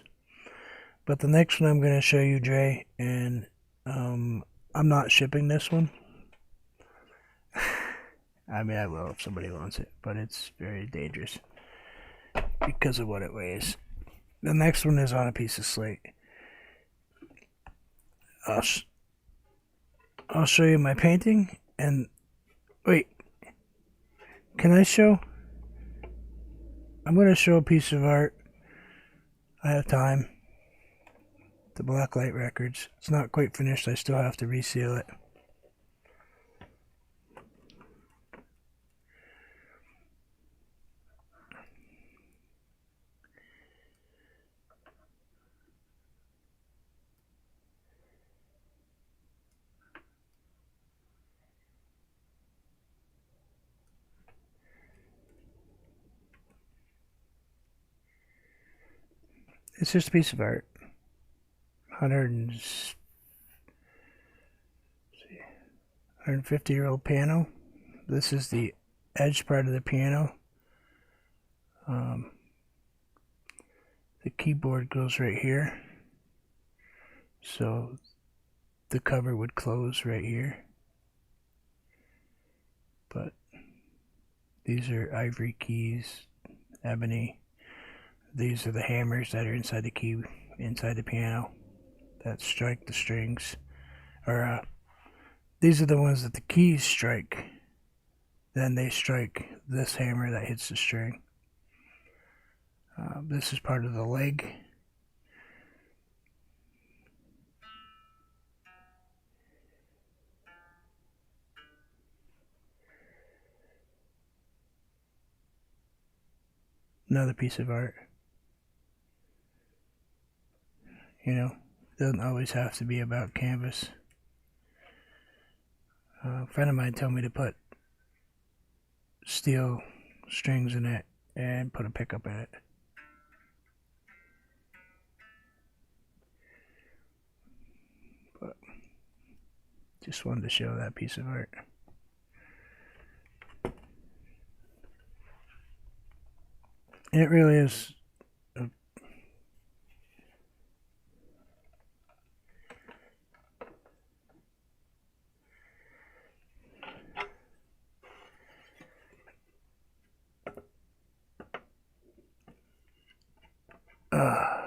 But the next one I'm going to show you, Dre, and I'm not shipping this one. I mean, I will if somebody wants it, but it's very dangerous because of what it weighs. The next one is on a piece of slate. I'll show you my painting, and wait, can I show? I'm going to show a piece of art. I have time. The Blacklight Records. It's not quite finished. I still have to reseal it. It's just a piece of art. 150-year-old piano. This is the edge part of the piano. The keyboard goes right here. So the cover would close right here. But these are ivory keys, ebony. These are the hammers that are inside the key, inside the piano, that strike the strings. Or these are the ones that the keys strike. Then they strike this hammer that hits the string. This is part of the leg. Another piece of art. You know, it doesn't always have to be about canvas. A friend of mine told me to put steel strings in it and put a pickup in it. But just wanted to show that piece of art. And it really is alright,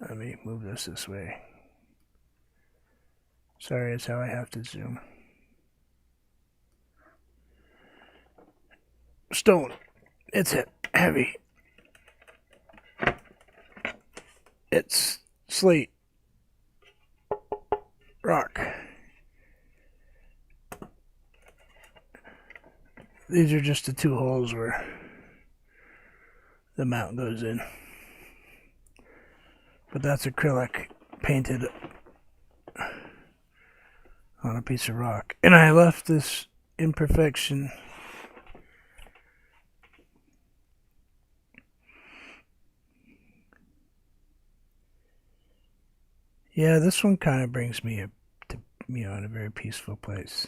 let me move this way. Sorry, it's how I have to zoom. Stone. It's heavy. It's slate. Rock. These are just the two holes where the mount goes in. But that's acrylic painted on a piece of rock. And I left this imperfection. Yeah, this one kind of brings me to, in a very peaceful place.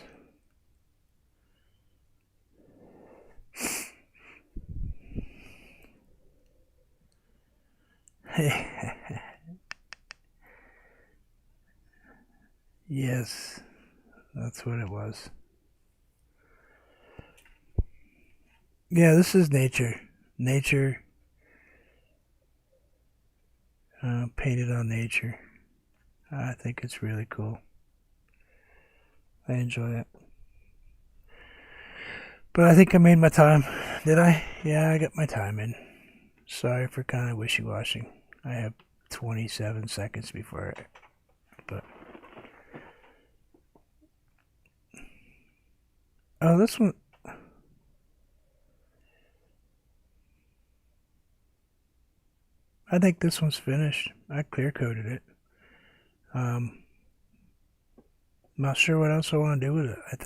Yes, that's what it was. Yeah, this is nature. Nature. Painted on nature. I think it's really cool. I enjoy it. But I think I made my time. Did I? Yeah, I got my time in. Sorry for kind of wishy-washing. I have 27 seconds before it, but... Oh, this one... I think this one's finished. I clear-coated it. Not sure what else I want to do with it. I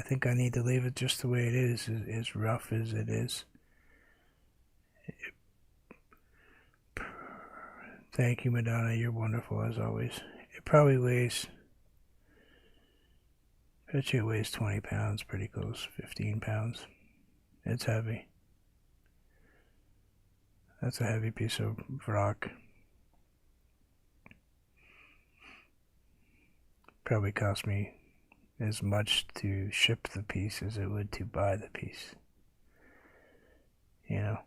think I need to leave it just the way it is, as rough as it is. Thank you, Madonna. You're wonderful as always. It probably weighs... I bet you it weighs 20 pounds, pretty close. 15 pounds. It's heavy. That's a heavy piece of rock. Probably cost me as much to ship the piece as it would to buy the piece. You know?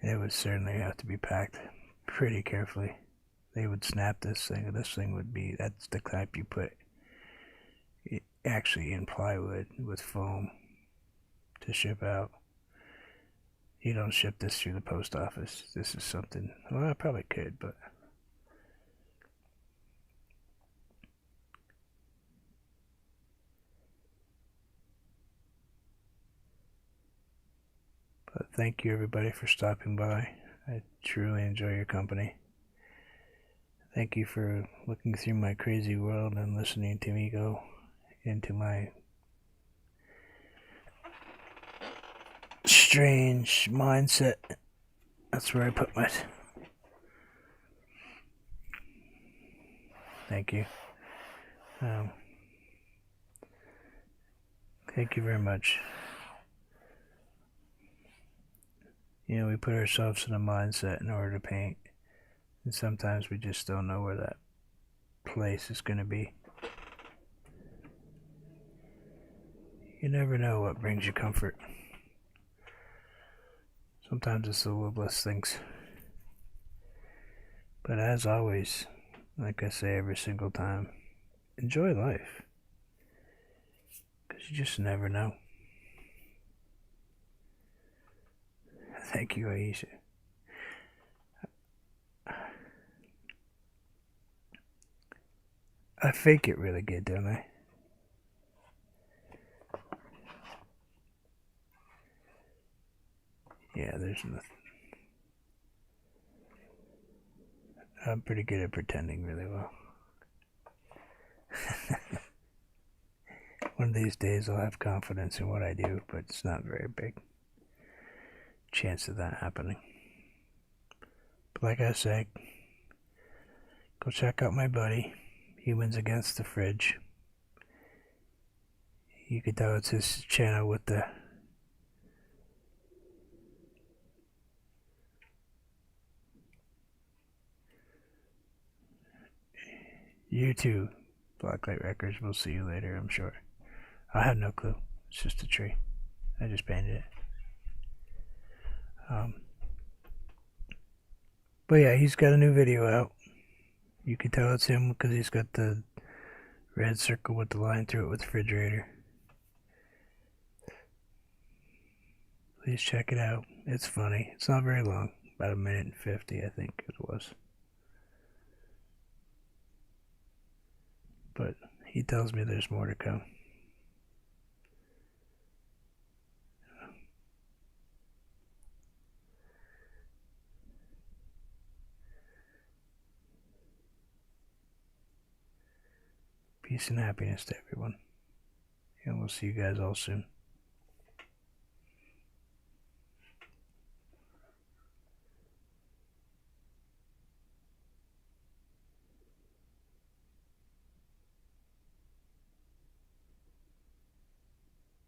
It would certainly have to be packed pretty carefully. They would snap this thing. This thing would be, that's the type you put actually in plywood with foam to ship out. You don't ship this through the post office. This is something, well, I probably could, but... But thank you everybody for stopping by. I truly enjoy your company. Thank you for looking through my crazy world and listening to me go into my strange mindset. That's where I put my... Thank you. Thank you very much. You know, we put ourselves in a mindset in order to paint. And sometimes we just don't know where that place is going to be. You never know what brings you comfort. Sometimes it's the littlest things. But as always, like I say every single time, enjoy life. Because you just never know. Thank you, Aisha. I fake it really good, don't I? Yeah, there's nothing. I'm pretty good at pretending really well. One of these days I'll have confidence in what I do, but it's not very big chance of that happening. But like I said, go check out my buddy, Humans Against the Fridge. You could tell it's his channel with the you too, Blacklight Records. We'll see you later, I'm sure. I have no clue. It's just a tree. I just painted it. But yeah, he's got a new video out. You can tell it's him because he's got the red circle with the line through it with the refrigerator. Please check it out. It's funny. It's not very long. About 1:50, I think it was. But he tells me there's more to come. Peace and happiness to everyone. And we'll see you guys all soon.